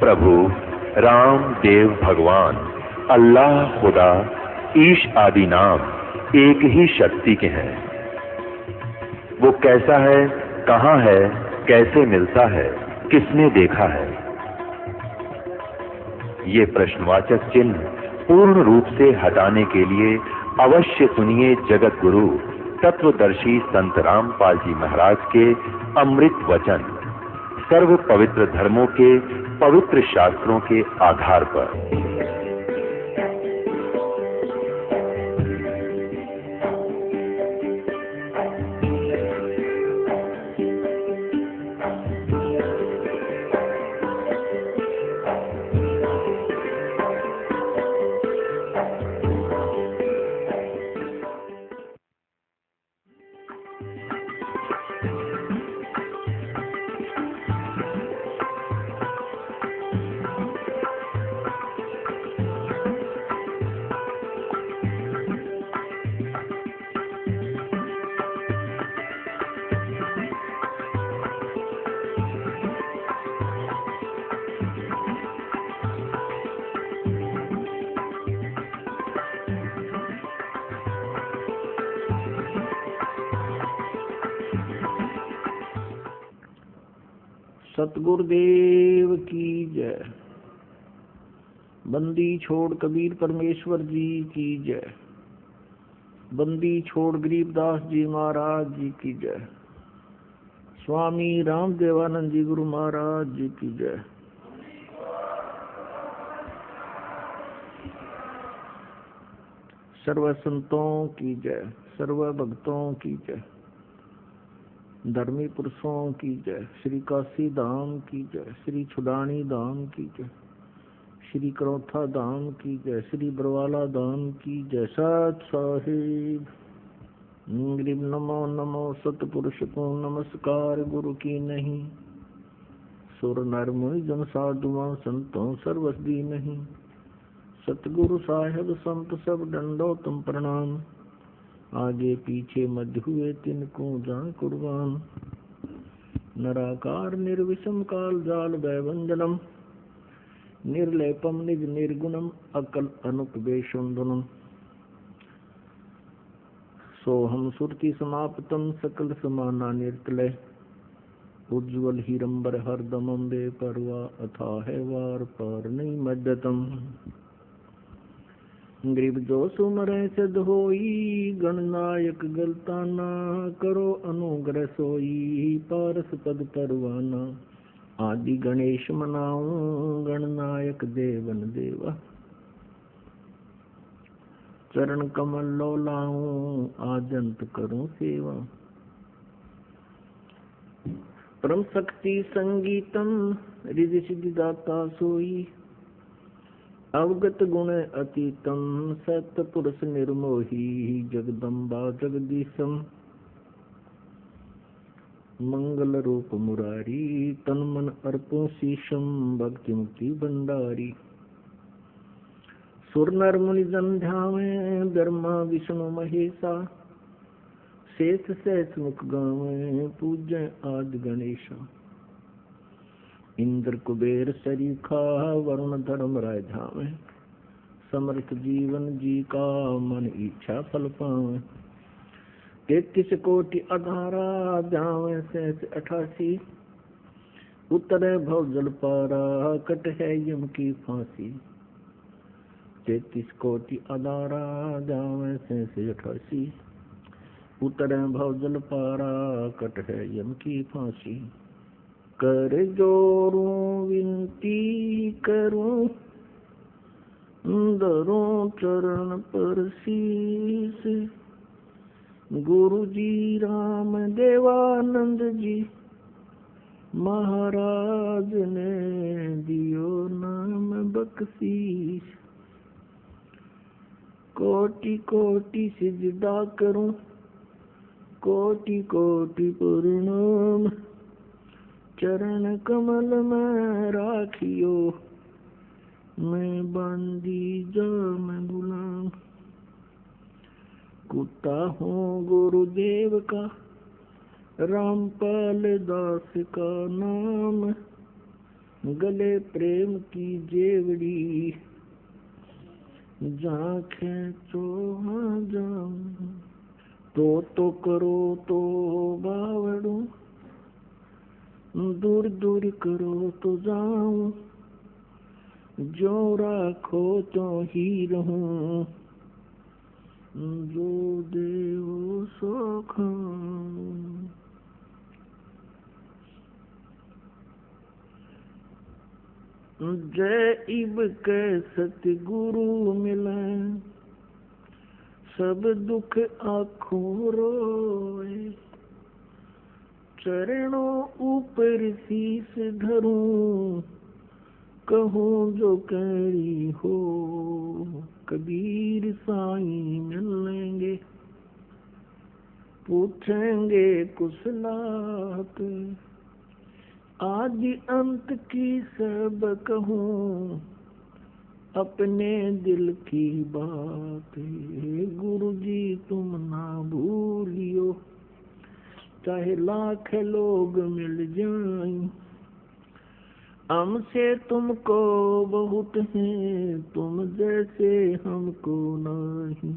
प्रभु राम देव भगवान अल्लाह खुदा ईश आदि नाम एक ही शक्ति के हैं। वो कैसा है, कहाँ है, कैसे मिलता है, किसने देखा है? ये प्रश्नवाचक चिन्ह पूर्ण रूप से हटाने के लिए अवश्य सुनिए जगत गुरु तत्वदर्शी संत रामपाल जी महाराज के अमृत वचन, सर्व पवित्र धर्मों के पवित्र शास्त्रों के आधार पर। सतगुरुदेव की जय। बंदी छोड़ कबीर परमेश्वर जी की जय। बंदी छोड़ गरीबदास जी महाराज जी की जय। स्वामी रामदेवानंद जी गुरु महाराज जी की जय। सर्व संतों की जय, सर्व भक्तों की जय, धर्मी पुरुषों की जय। श्री काशी धाम की जय, श्री छुडानी धाम की जय, श्री करौथा धाम की जय, श्री बरवाला धाम की जय। सत साहिब ग्रीब नमो नमो सतपुरुष को नमस्कार गुरु की नहीं। सुर नर मुनि जन साधुआं संतों सर्वसदी नहीं। सतगुरु साहेब संत सब डंडो तुम प्रणाम। आगे पीछे मध्य हुए तिनको जान कुर्बान। नराकार निर्विषम काल जाल वैवंजनम। निर्लेपम निज निर्गुणम अकल अनुपवेशुंदनम। सोहम सुरति समाप्तम सकल समाना निर्तलय। उज्ज्वल हीरंबर हरदमम बेपरवा अथा है वार पार नहीं मद्यतम। गरीब जो सुमरे सिद्ध होई गणनायक गलताना। करो अनुग्रह सोई पारस पद परवाना। आदि गणेश मनाऊं गणनायक देवन देवा। चरण कमल लो लाऊं आजंत करूं सेवा। परम शक्ति संगीतम रिधि सिद्धि दाता सोई। अवगत गुण अतीतम सतपुरुष निर्मोही। जगदम्बा जगदीशम मंगल रूप मुरारी। तन मन अर्पों शीशम भक्ति मुक्ति भंडारी। सुर नर मुनि जन ध्यावे ब्रह्मा विष्णु महेशा। शेष सहस मुख गावे पूज्य आदि गणेशा। इंद्र कुबेर सरीखा वरुण धर्म राय धामे। समर्थ जीवन जी का मन इच्छा फल पावे। 33 कोटि अधारा ध्यावे सहस 88। उतरे भव जल पारा कट है यम की फांसी। 33 कोटि अधारा ध्यावे सहस 88। उतरे भव जल पारा कट है यम की फांसी। कर जोरूं विनती करूं धरूं चरण पर शीस। गुरु जी राम देवानंद जी महाराज ने दियो नाम बख्शीश। कोटि कोटि सिजदा करूं कोटि कोटि प्रणाम। चरण कमल में राखियो मैं बंदी जाम गुलाम। कुत्ता हूँ गुरुदेव का रामपाल दास का नाम। गले प्रेम की जेवड़ी, जहाँ खेचो हाँ जाऊं, तो करो तो बावड़ू, दूर दूर करो तो जाऊं, जो राखो तो ही रहूं, जो देव सो खाऊं। जय इब के सतगुरु मिले, सब दुख आँखों रोए, चरणों ऊपर शीस धरूं, कहूँ जो करी हो, कबीर साईं मिलेंगे, पूछेंगे कुशलात, आदि अंत की सब कहूँ, अपने दिल की बात। गुरु जी तुम ना भूलियो, चाहे लाख लोग मिल जाएं, हमसे तुमको बहुत है, तुम जैसे हमको नहीं।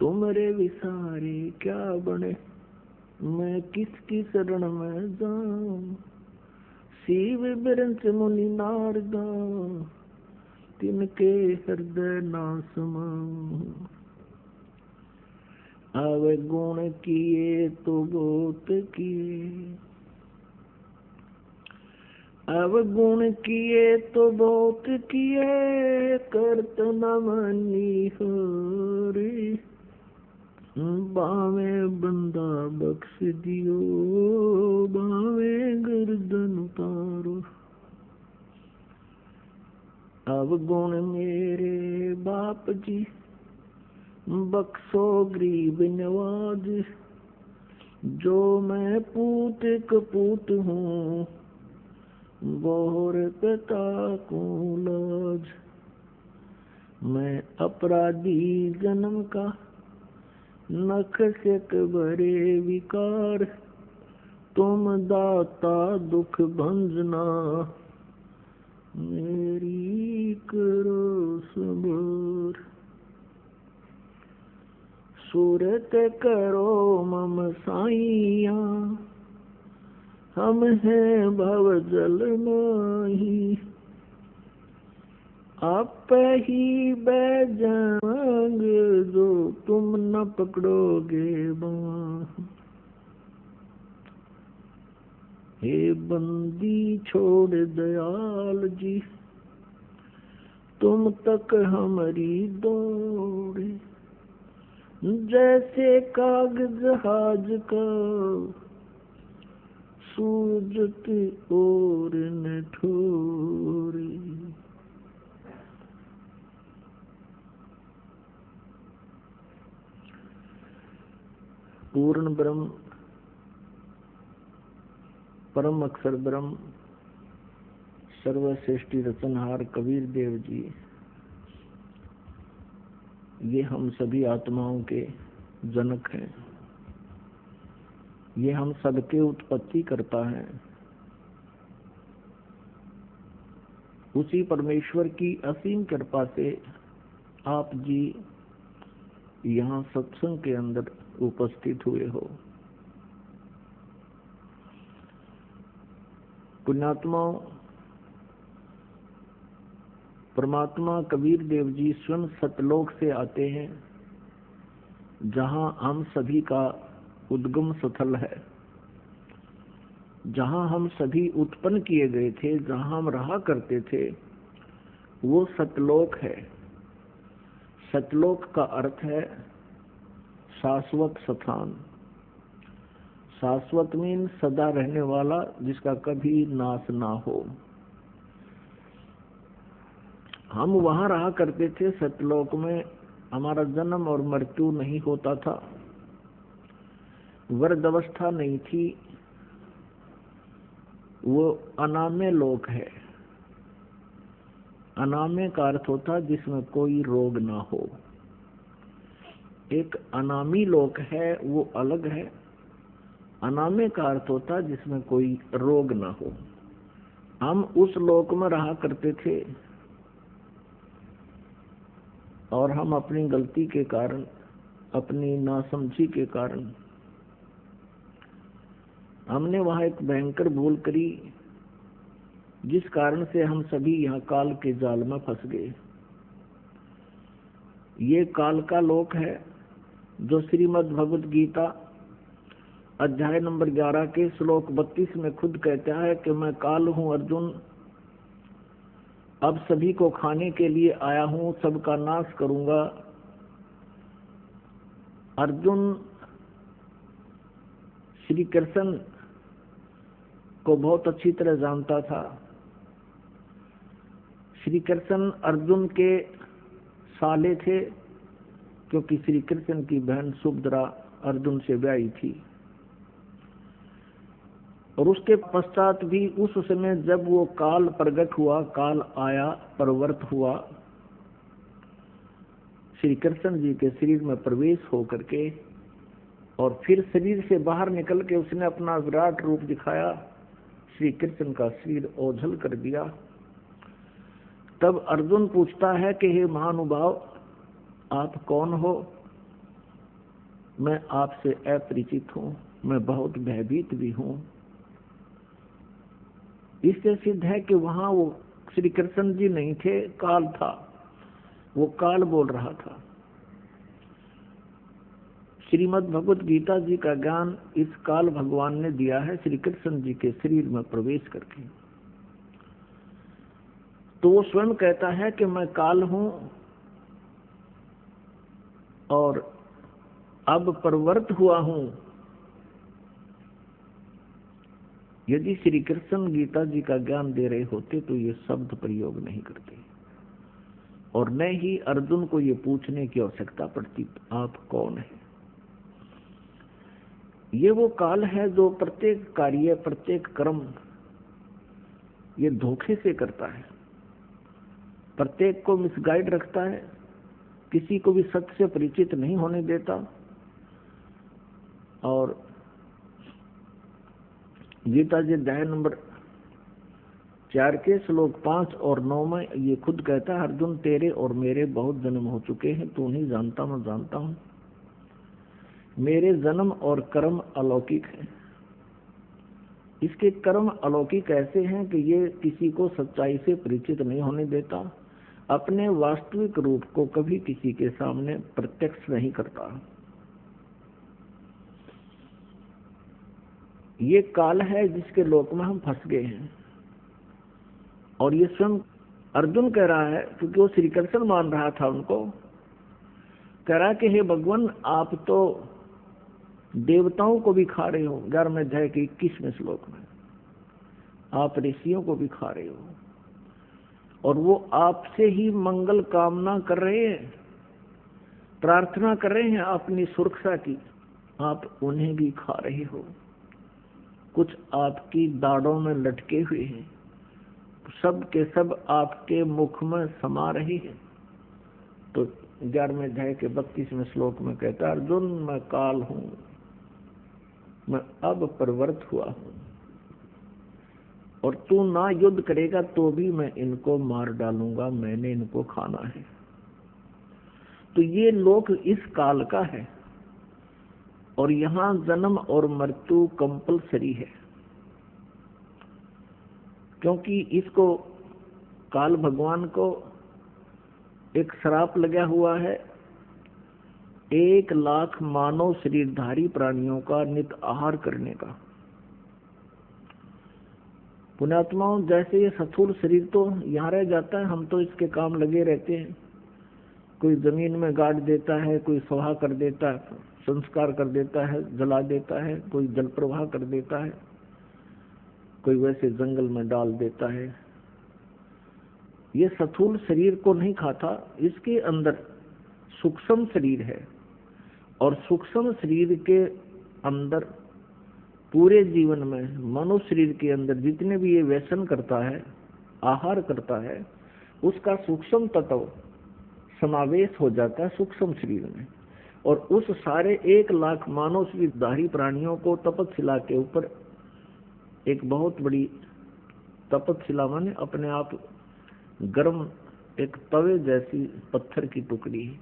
तुमरे विसारे क्या बने, मैं किसकी शरण में जाऊं। शिव बिरंच मुनि नारदा, तिनके हृदय ना समाऊं। आवे गुण किए तो बहुत किए, अब गुण किए तो बहुत किए, करत न मनी हरि। बावे बंदा बख्श दियो, बावे गर्दन उतारो। अब गुण मेरे बाप जी, बख्शो गरीब नवाज। जो मैं पूत कपूत हूँ, बोहर पिता को लाज। मैं अपराधी जन्म का, नख से भरे विकार। तुम दाता दुख भंजना, मेरी करो सबर। सूरत करो मम साइया, हम हैं भव जल माही। आप ही बैजांग, जो तुम न पकड़ोगे बाँह। हे बंदी छोड़ दयाल जी, तुम तक हमारी दौड़े। जैसे कागज जहाज का, सूझत और न ठोरे। पूर्ण ब्रह्म, परम अक्षर ब्रह्म, सर्वश्रेष्ठी रचनहार कबीर देव जी, ये हम सभी आत्माओं के जनक हैं। ये हम सबके उत्पत्ति करता है। उसी परमेश्वर की असीम कृपा से आप जी यहाँ सत्संग के अंदर उपस्थित हुए हो। पुण्यात्माओं, परमात्मा कबीर देव जी स्वयं सतलोक से आते हैं, जहाँ हम सभी का उद्गम स्थल है, जहाँ हम सभी उत्पन्न किए गए थे, जहाँ हम रहा करते थे, वो सतलोक है। सतलोक का अर्थ है शाश्वत स्थान। शाश्वत मीन सदा रहने वाला, जिसका कभी नाश ना हो। हम वहां रहा करते थे सतलोक में, हमारा जन्म और मृत्यु नहीं होता था, वृद्ध अवस्था नहीं थी। वो अनाम्य लोक है। अनाम्य का अर्थ होता जिसमें कोई रोग ना हो। एक अनामी लोक है, वो अलग है। अनाम्य का अर्थ होता जिसमें कोई रोग ना हो। हम उस लोक में रहा करते थे और हम अपनी गलती के कारण, अपनी नासमझी के कारण हमने वहां एक भयंकर भूल करी, जिस कारण से हम सभी यहाँ काल के जाल में फंस गए। ये काल का लोक है जो श्रीमद् भगवद गीता अध्याय नंबर 11 के श्लोक 32 में खुद कहता है कि मैं काल हूं अर्जुन, अब सभी को खाने के लिए आया हूं, सबका नाश करूंगा। अर्जुन श्री कृष्ण को बहुत अच्छी तरह जानता था। श्री कृष्ण अर्जुन के साले थे, क्योंकि श्री कृष्ण की बहन सुभद्रा अर्जुन से ब्याही थी। और उसके पश्चात भी उस समय जब वो काल प्रकट हुआ, काल आया, प्रवृत्त हुआ, श्री कृष्ण जी के शरीर में प्रवेश हो करके और फिर शरीर से बाहर निकल के उसने अपना विराट रूप दिखाया, श्री कृष्ण का शरीर ओझल कर दिया। तब अर्जुन पूछता है कि हे महानुभाव, आप कौन हो? मैं आपसे अपरिचित हूं, मैं बहुत भयभीत भी हूं। इससे सिद्ध है कि वहां वो श्री कृष्ण जी नहीं थे, काल था। वो काल बोल रहा था। श्रीमद् भगवद गीता जी का ज्ञान इस काल भगवान ने दिया है श्री कृष्ण जी के शरीर में प्रवेश करके। तो वो स्वयं कहता है कि मैं काल हूं और अब प्रवृत्त हुआ हूं। यदि श्री कृष्ण गीता जी का ज्ञान दे रहे होते तो ये शब्द प्रयोग नहीं करते और न ही अर्जुन को ये पूछने की आवश्यकता पड़ती आप कौन है। ये वो काल है जो प्रत्येक कार्य, प्रत्येक कर्म ये धोखे से करता है, प्रत्येक को मिसगाइड रखता है, किसी को भी सत्य से परिचित नहीं होने देता। और गीता जी अध्याय नंबर 4 के श्लोक 5 और 9 में ये खुद कहता है, अर्जुन तेरे और मेरे बहुत जन्म हो चुके हैं, तू नहीं जानता, मैं जानता हूं। मेरे जन्म और कर्म अलौकिक हैं। इसके कर्म अलौकिक ऐसे हैं कि ये किसी को सच्चाई से परिचित नहीं होने देता, अपने वास्तविक रूप को कभी किसी के सामने प्रत्यक्ष नहीं करता। ये काल है जिसके लोक में हम फंस गए हैं। और ये स्वयं अर्जुन कह रहा है, क्योंकि वो श्री कृष्ण मान रहा था उनको, कह रहा है कि हे भगवान, आप तो देवताओं को भी खा रहे हो। 11वें अध्याय के 21वें श्लोक में आप ऋषियों को भी खा रहे हो और वो आपसे ही मंगल कामना कर रहे हैं, प्रार्थना कर रहे हैं अपनी सुरक्षा की, आप उन्हें भी खा रहे हो। कुछ आपकी दाढ़ों में लटके हुए हैं, सब के सब आपके मुख में समा रहे हैं। तो 11वें अध्याय के 32वें श्लोक में कहता है, अर्जुन मैं काल हूं, मैं अब प्रवृत्त हुआ हूं और तू ना युद्ध करेगा तो भी मैं इनको मार डालूंगा, मैंने इनको खाना है। तो ये लोक इस काल का है और यहां जन्म और मृत्यु कंपलसरी है, क्योंकि इसको काल भगवान को एक श्राप लगा हुआ है 1 लाख मानव शरीरधारी प्राणियों का नित आहार करने का। पुण्यात्माओं, जैसे ये स्थूल शरीर तो यहाँ रह जाता है, हम तो इसके काम लगे रहते हैं। कोई जमीन में गाड़ देता है, कोई स्वाहा कर देता है, संस्कार कर देता है, जला देता है, कोई जल प्रवाह कर देता है, कोई वैसे जंगल में डाल देता है। ये स्थूल शरीर को नहीं खाता, इसके अंदर सूक्ष्म शरीर है और सूक्ष्म शरीर के अंदर पूरे जीवन में मनुष्य शरीर के अंदर जितने भी ये व्यसन करता है, आहार करता है, उसका सूक्ष्म तत्व समावेश हो जाता है सूक्ष्म शरीर में। और उस सारे 1 लाख मानव शरीरधारी प्राणियों को तपस्या के ऊपर एक बहुत बड़ी तपतशिला माने अपने आप गर्म एक तवे जैसी पत्थर की टुकड़ी है,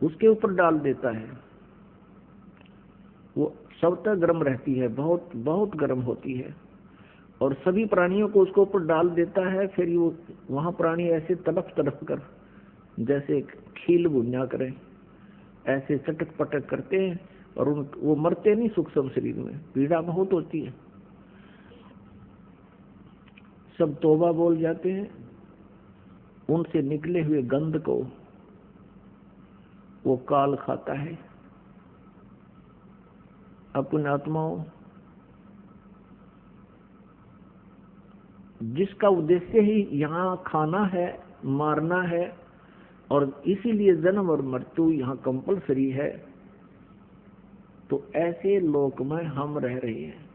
उसके ऊपर डाल देता है। वो स्वतः गर्म रहती है, बहुत बहुत गर्म होती है, और सभी प्राणियों को उसके ऊपर डाल देता है। फिर वो वहां प्राणी ऐसे तड़प तड़प कर जैसे खील बुनिया करें, ऐसे चटक पटक करते हैं, और वो मरते नहीं, सूक्ष्म शरीर में पीड़ा बहुत होती है। सब तौबा बोल जाते हैं। उनसे निकले हुए गंध को वो काल खाता है। अपने आत्माओं, जिसका उद्देश्य ही यहाँ खाना है, मारना है, और इसीलिए जन्म और मृत्यु यहाँ कंपलसरी है, तो ऐसे लोक में हम रह रहे हैं।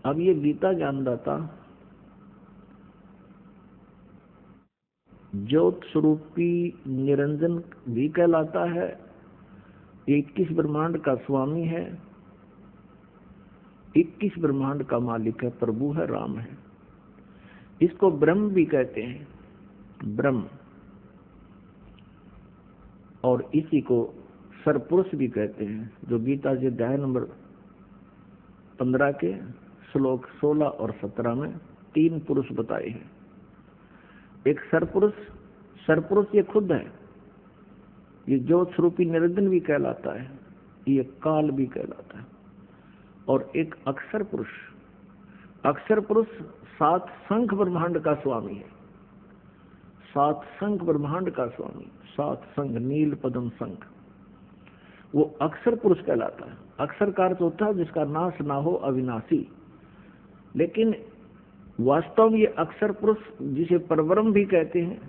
अब ये गीता ज्ञानदाता ज्योत स्वरूपी निरंजन भी कहलाता है, 21 ब्रह्मांड का स्वामी है, 21 ब्रह्मांड का मालिक है, प्रभु है, राम है। इसको ब्रह्म भी कहते हैं, ब्रह्म, और इसी को सरपुरुष भी कहते हैं, जो गीता जी अध्याय नंबर 15 के श्लोक 16 और 17 में 3 पुरुष बताए हैं। एक सरपुरुष, सरपुरुष ये खुद है, ये ज्योत स्वरूपी निरंजन भी कहलाता है, ये काल भी कहलाता है। और एक अक्षर पुरुष, अक्षर पुरुष 7 शंख ब्रह्मांड का स्वामी है, 7 शंख ब्रह्मांड का स्वामी, 7 शंख, नील पद्म शंख, वो अक्षर पुरुष कहलाता है। अक्षर का अर्थ होता है जिसका नाश ना हो, अविनाशी। लेकिन वास्तव में ये अक्षर पुरुष, जिसे परब्रह्म भी कहते हैं,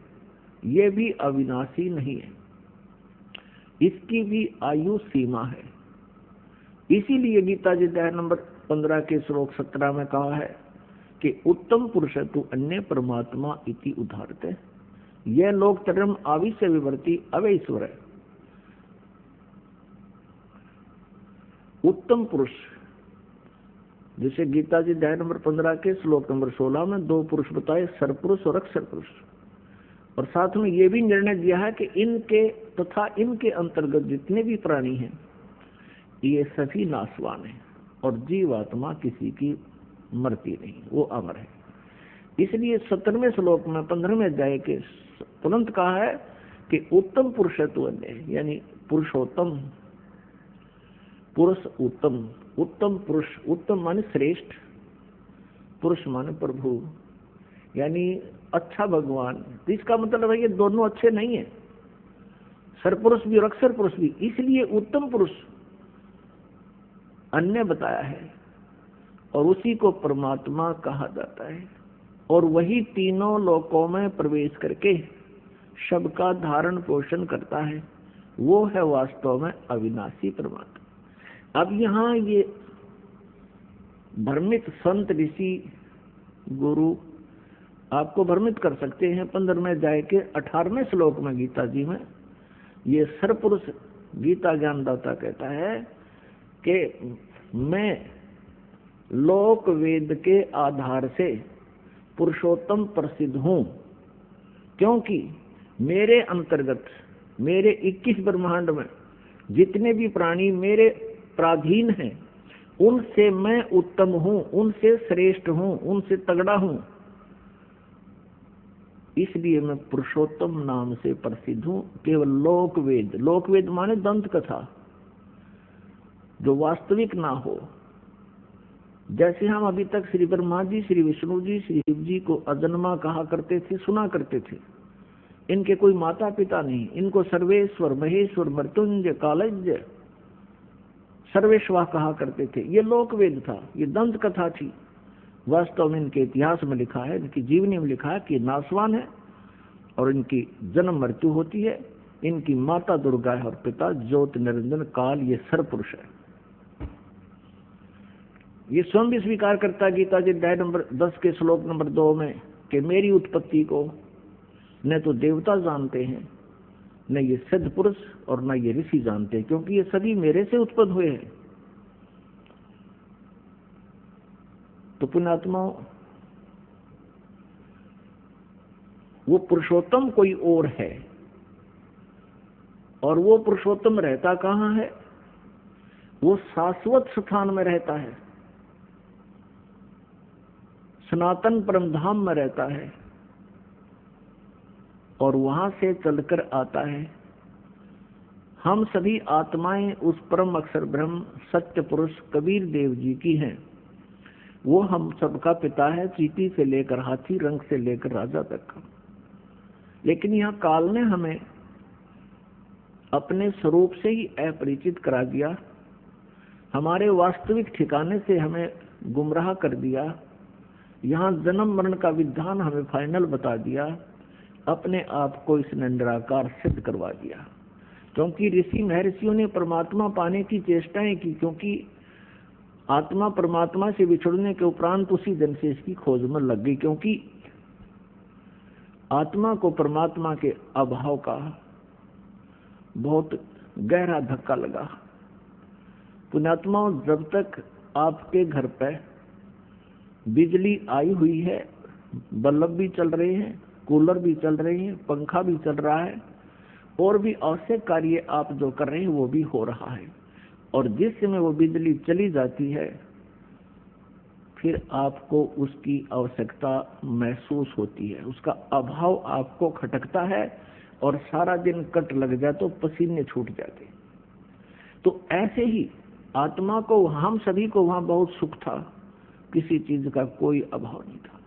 ये भी अविनाशी नहीं है, इसकी भी आयु सीमा है। इसीलिए गीता जी अध्याय नंबर 15 के श्लोक 17 में कहा है कि उत्तम पुरुष तु अन्य परमात्मा इति उदाहरते, यह लोक तरम आविश्य विवर्ती अवै ईश्वर है। उत्तम पुरुष, जिसे गीता जी अध्याय नंबर 15 के श्लोक नंबर 16 में 2 पुरुष बताए, सरपुरुष और अक्षर पुरुष, और साथ में ये भी निर्णय दिया है कि इनके तथा इनके अंतर्गत जितने भी प्राणी हैं, ये सभी नाशवान हैं, और जीवात्मा किसी की मरती नहीं, वो अमर है। इसलिए 17वें श्लोक में 15वें अध्याय के तुरंत कहा है कि उत्तम पुरुष है तो अन्य, यानी पुरुषोत्तम पुरुष, उत्तम, उत्तम पुरुष, उत्तम माने श्रेष्ठ, पुरुष माने प्रभु, यानी अच्छा भगवान। इसका मतलब है ये दोनों अच्छे नहीं है, सरपुरुष भी और अक्षर पुरुष भी। इसलिए उत्तम पुरुष अन्य बताया है, और उसी को परमात्मा कहा जाता है, और वही तीनों लोकों में प्रवेश करके सबका धारण पोषण करता है, वो है वास्तव में अविनाशी परमात्मा। अब यहाँ ये भ्रमित संत, ऋषि, गुरु आपको भ्रमित कर सकते हैं। 15वें अध्याय के 18वें श्लोक में गीता जी में ये सरपुरुष गीता ज्ञानदाता कहता है कि मैं लोक वेद के आधार से पुरुषोत्तम प्रसिद्ध हूँ, क्योंकि मेरे अंतर्गत, मेरे 21 ब्रह्मांड में जितने भी प्राणी मेरे प्राधीन हैं, उनसे मैं उत्तम हूँ, उनसे श्रेष्ठ हूँ, उनसे तगड़ा हूँ। इसलिए मैं पुरुषोत्तम नाम से प्रसिद्ध हूँ। केवल लोक वेद, लोक वेद माने दंत कथा, जो वास्तविक ना हो। जैसे हम अभी तक श्री ब्रह्मा जी, श्री विष्णु जी, श्री शिव जी को अजन्मा कहा करते थे, सुना करते थे। इनके कोई माता पिता नहीं, इनको सर्वेश्वर, महेश्वर, मृत्युंजय, कालज्ञ, सर्वेश्वर कहा करते थे। ये लोक वेद था, ये दंत कथा थी। वास्तव में इनके इतिहास में लिखा है, इनकी जीवनी में लिखा है कि नासवान है, और इनकी जन्म मृत्यु होती है। इनकी माता दुर्गा है और पिता ज्योत निरंजन काल, ये सरपुरुष है। ये स्वयं भी स्वीकार करता है गीता जी अध्याय नंबर 10 के श्लोक नंबर 2 में कि मेरी उत्पत्ति को न तो देवता जानते हैं, न ये सिद्ध पुरुष, और न ये ऋषि जानते हैं, क्योंकि ये सभी मेरे से उत्पन्न हुए हैं। तो पुण्यात्माओं, वो पुरुषोत्तम कोई और है। और वो पुरुषोत्तम रहता कहाँ है? वो शाश्वत स्थान में रहता है, सनातन परम धाम में रहता है, और वहां से चलकर आता है। हम सभी आत्माएं उस परम अक्षर ब्रह्म सत्य पुरुष कबीर देव जी की हैं। वो हम सबका पिता है, चींटी से लेकर हाथी, रंग से लेकर राजा तक का। लेकिन यहाँ काल ने हमें अपने स्वरूप से ही अपरिचित करा दिया, हमारे वास्तविक ठिकाने से हमें गुमराह कर दिया। यहाँ जन्म मरण का विधान हमें फाइनल बता दिया, अपने आप को इसने निराकार सिद्ध करवा दिया। क्योंकि ऋषि महर्षियों ने परमात्मा पाने की चेष्टाएं की, क्योंकि आत्मा परमात्मा से बिछुड़ने के उपरांत उसी दिन से इसकी खोज में लग गई, क्योंकि आत्मा को परमात्मा के अभाव का बहुत गहरा धक्का लगा। पुण्यात्माओं, जब तक आपके घर पर बिजली आई हुई है, बल्ब भी चल रहे हैं, कूलर भी चल रहे हैं, पंखा भी चल रहा है, और भी आवश्यक कार्य आप जो कर रहे हैं वो भी हो रहा है, और जिस समय वो बिजली चली जाती है फिर आपको उसकी आवश्यकता महसूस होती है, उसका अभाव आपको खटकता है, और सारा दिन कट लग जाए तो पसीने छूट जाते। तो ऐसे ही आत्मा को, हम सभी को वहां बहुत सुख था, किसी चीज का कोई अभाव नहीं था।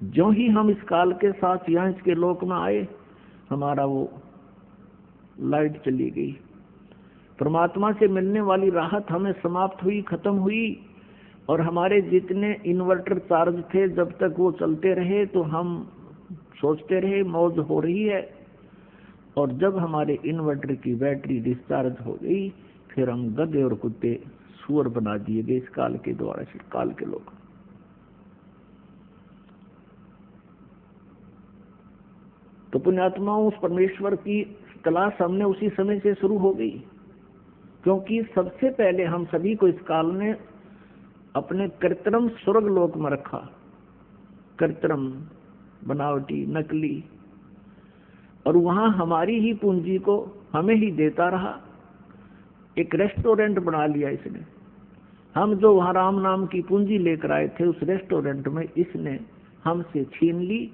जो ही हम इस काल के साथ यहाँ इसके लोक में आए, हमारा वो लाइट चली गई, परमात्मा से मिलने वाली राहत हमें समाप्त हुई, खत्म हुई। और हमारे जितने इन्वर्टर चार्ज थे, जब तक वो चलते रहे तो हम सोचते रहे मौज हो रही है, और जब हमारे इन्वर्टर की बैटरी डिस्चार्ज हो गई, फिर हम गधे और कुत्ते सुअर बना दिए गए इस काल के द्वारा, काल के लोग। तो पुण्यात्माओं, उस परमेश्वर की तलाश हमने उसी समय से शुरू हो गई, क्योंकि सबसे पहले हम सभी को इस काल ने अपने कृत्रिम स्वर्ग लोक में रखा, कृत्रिम, बनावटी, नकली, और वहां हमारी ही पूंजी को हमें ही देता रहा। एक रेस्टोरेंट बना लिया इसने। हम जो वहां राम नाम की पूंजी लेकर आए थे, उस रेस्टोरेंट में इसने हमसे छीन ली,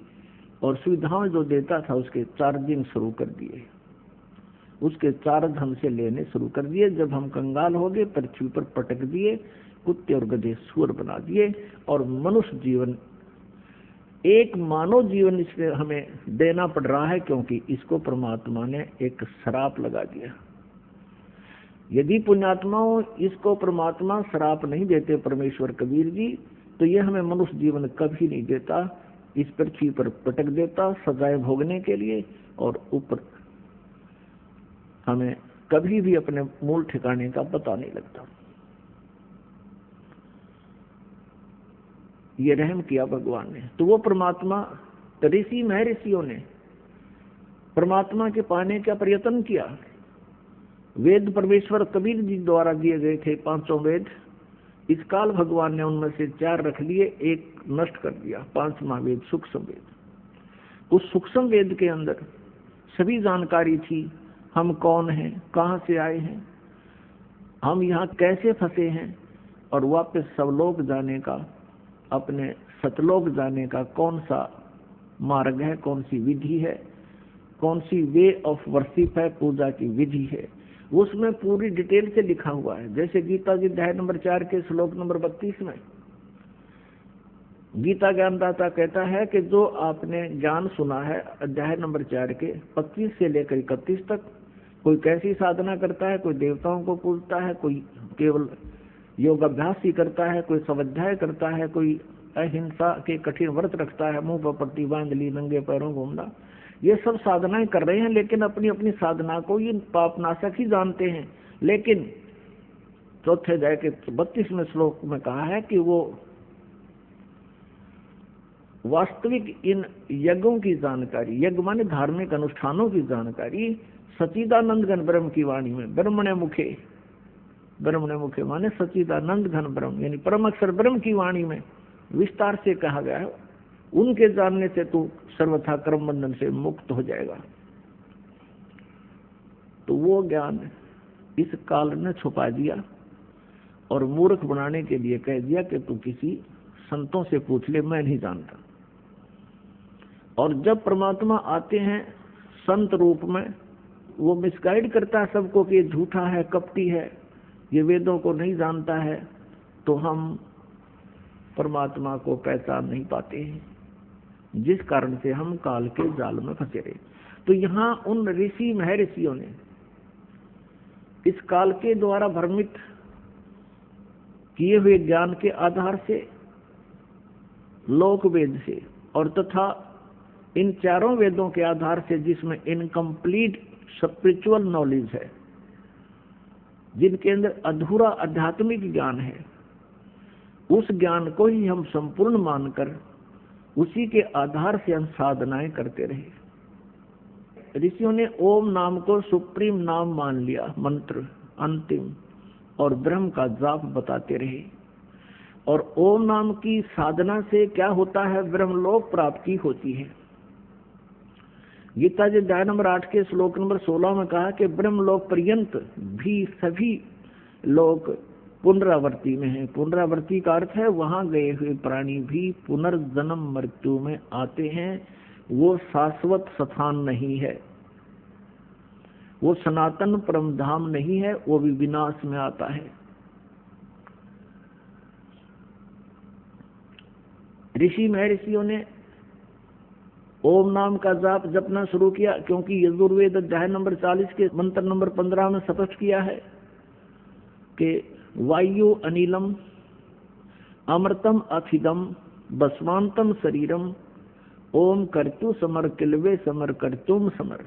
और सुविधाएं जो देता था उसके चार्जिंग शुरू कर दिए, उसके चार्ज हमसे लेने शुरू कर दिए। जब हम कंगाल हो गए, पृथ्वी पर पटक दिए, कुत्ते और गधे सुअर बना दिए, और मनुष्य जीवन, एक मानव जीवन इसमें हमें देना पड़ रहा है, क्योंकि इसको परमात्मा ने एक श्राप लगा दिया। यदि पुण्यात्माओं इसको परमात्मा श्राप नहीं देते, परमेश्वर कबीर जी, तो ये हमें मनुष्य जीवन कभी नहीं देता, इस पृथ्वी पर पटक देता सजाएं भोगने के लिए, और ऊपर हमें कभी भी अपने मूल ठिकाने का पता नहीं लगता। ये रहम किया भगवान ने। तो वो परमात्मा, ऋषि महर्षियों ने परमात्मा के पाने का प्रयत्न किया। वेद परमेश्वर कबीर जी द्वारा दिए गए थे, 5 वेद। इस काल भगवान ने उनमें से 4 रख लिए, एक नष्ट कर दिया, 5वां वेद सूक्ष्म वेद। उस सूक्ष्म वेद के अंदर सभी जानकारी थी, हम कौन हैं, कहाँ से आए हैं, हम यहाँ कैसे फंसे हैं, और वापस सवलोक जाने का, अपने सतलोक जाने का कौन सा मार्ग है, कौन सी विधि है, कौन सी वे ऑफ वर्शिप है, पूजा की विधि है, उसमें पूरी डिटेल से लिखा हुआ है। जैसे गीता जी अध्याय नंबर 4 के श्लोक नंबर 32 में गीता ज्ञानदाता कहता है कि जो आपने ज्ञान सुना है अध्याय नंबर 4 के 25 से लेकर 31 तक, कोई कैसी साधना करता है, कोई देवताओं को पूजता है, कोई केवल योग अभ्यास ही करता है, कोई स्वाध्याय करता है, कोई अहिंसा के कठिन व्रत रखता है, मुंह पर पट्टी बांध ली, नंगे पैरों घूमना, ये सब साधनाएं कर रहे हैं, लेकिन अपनी अपनी साधना को ये पापनाशक ही जानते हैं। लेकिन चौथे अध्याय के 32वें श्लोक में कहा है कि वो वास्तविक इन यज्ञों की जानकारी, यज्ञ माने धार्मिक अनुष्ठानों की जानकारी, सच्चिदानंद घन ब्रह्म की वाणी में, ब्रह्मणे मुखे, ब्रह्मणे मुखे माने सच्चिदानंद घन ब्रह्म यानी परम अक्षर ब्रह्म की वाणी में विस्तार से कहा गया है। उनके जानने से तू सर्वथा कर्म बंधन से मुक्त हो जाएगा। तो वो ज्ञान इस काल ने छुपा दिया और मूर्ख बनाने के लिए कह दिया कि तू किसी संतों से पूछ ले, मैं नहीं जानता। और जब परमात्मा आते हैं संत रूप में, वो मिसगाइड करता है सबको कि ये झूठा है, कपटी है, ये वेदों को नहीं जानता है, तो हम परमात्मा को पहचान नहीं पाते हैं, जिस कारण से हम काल के जाल में फंसे रहे। तो यहाँ उन ऋषि महर्षियों ने इस काल के द्वारा भ्रमित किए हुए ज्ञान के आधार से, लोक वेद से और तथा इन चारों वेदों के आधार से, जिसमें इनकम्प्लीट स्पिरिचुअल नॉलेज है, जिनके अंदर अधूरा आध्यात्मिक ज्ञान है, उस ज्ञान को ही हम संपूर्ण मानकर उसी के आधार से हम साधनाएं करते रहे। ऋषियों ने ओम नाम को सुप्रीम नाम मान लिया, मंत्र अंतिम, और ब्रह्म का जाप बताते रहे। और ओम नाम की साधना से क्या होता है? ब्रह्मलोक प्राप्ति होती है। गीता जी अध्याय नंबर 8 के श्लोक नंबर 16 में कहा कि ब्रह्मलोक पर्यंत भी सभी लोग पुनरावर्ती में है। पुनरावर्ती का अर्थ है वहां गए हुए प्राणी भी पुनर्जन्म मृत्यु में आते हैं। वो शाश्वत स्थान नहीं है, वो सनातन परम धाम नहीं है, वो भी विनाश में आता है। ऋषि महर्षियों ने ओम नाम का जाप जपना शुरू किया, क्योंकि यजुर्वेद अध्याय नंबर 40 के मंत्र नंबर 15 में स्पष्ट किया है कि वायु अनिलम अमृतम अथिदम बसवांतम शरीरम ओम कर्तु समर किलवे समर कर्तुम समर।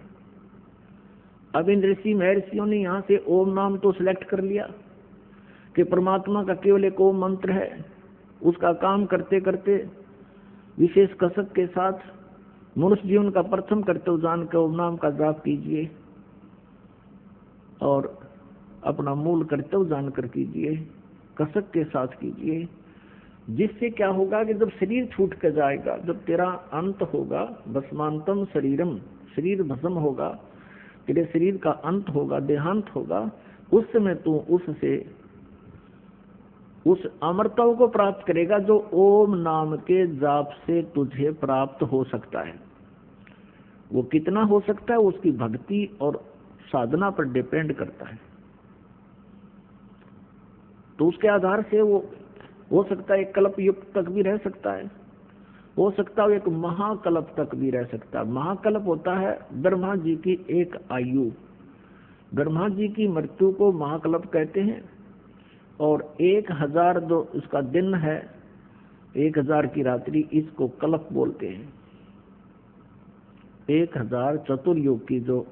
अब इन ऋषि महर्षियों ने यहाँ से ओम नाम तो सिलेक्ट कर लिया कि परमात्मा का केवल एक ओम मंत्र है। उसका काम करते करते विशेष कसक के साथ मनुष्य जीवन का प्रथम कर्तव्य जान कर ओम नाम का जाप कीजिए और अपना मूल कर्तव्य जानकर कीजिए, कसक के साथ कीजिए। जिससे क्या होगा कि जब शरीर छूट कर जाएगा, जब तेरा अंत होगा, भस्मांतम शरीरम, शरीर भस्म होगा, तेरे शरीर का अंत होगा, देहांत होगा, उस समय तू उससे उस अमरत्व को प्राप्त करेगा जो ओम नाम के जाप से तुझे प्राप्त हो सकता है। वो कितना हो सकता है उसकी भक्ति और साधना पर डिपेंड करता है। तो उसके आधार से वो हो सकता है एक कल्प युग तक भी रह सकता है, हो सकता है एक महाकल्प तक भी रह सकता है। महाकल्प होता है ब्रह्मा जी की एक आयु। ब्रह्मा जी की मृत्यु को महाकल्प कहते हैं। और 1000 जो उसका दिन है, 1000 की रात्रि, इसको कल्प बोलते हैं। 1000 चतुर्युग की जो,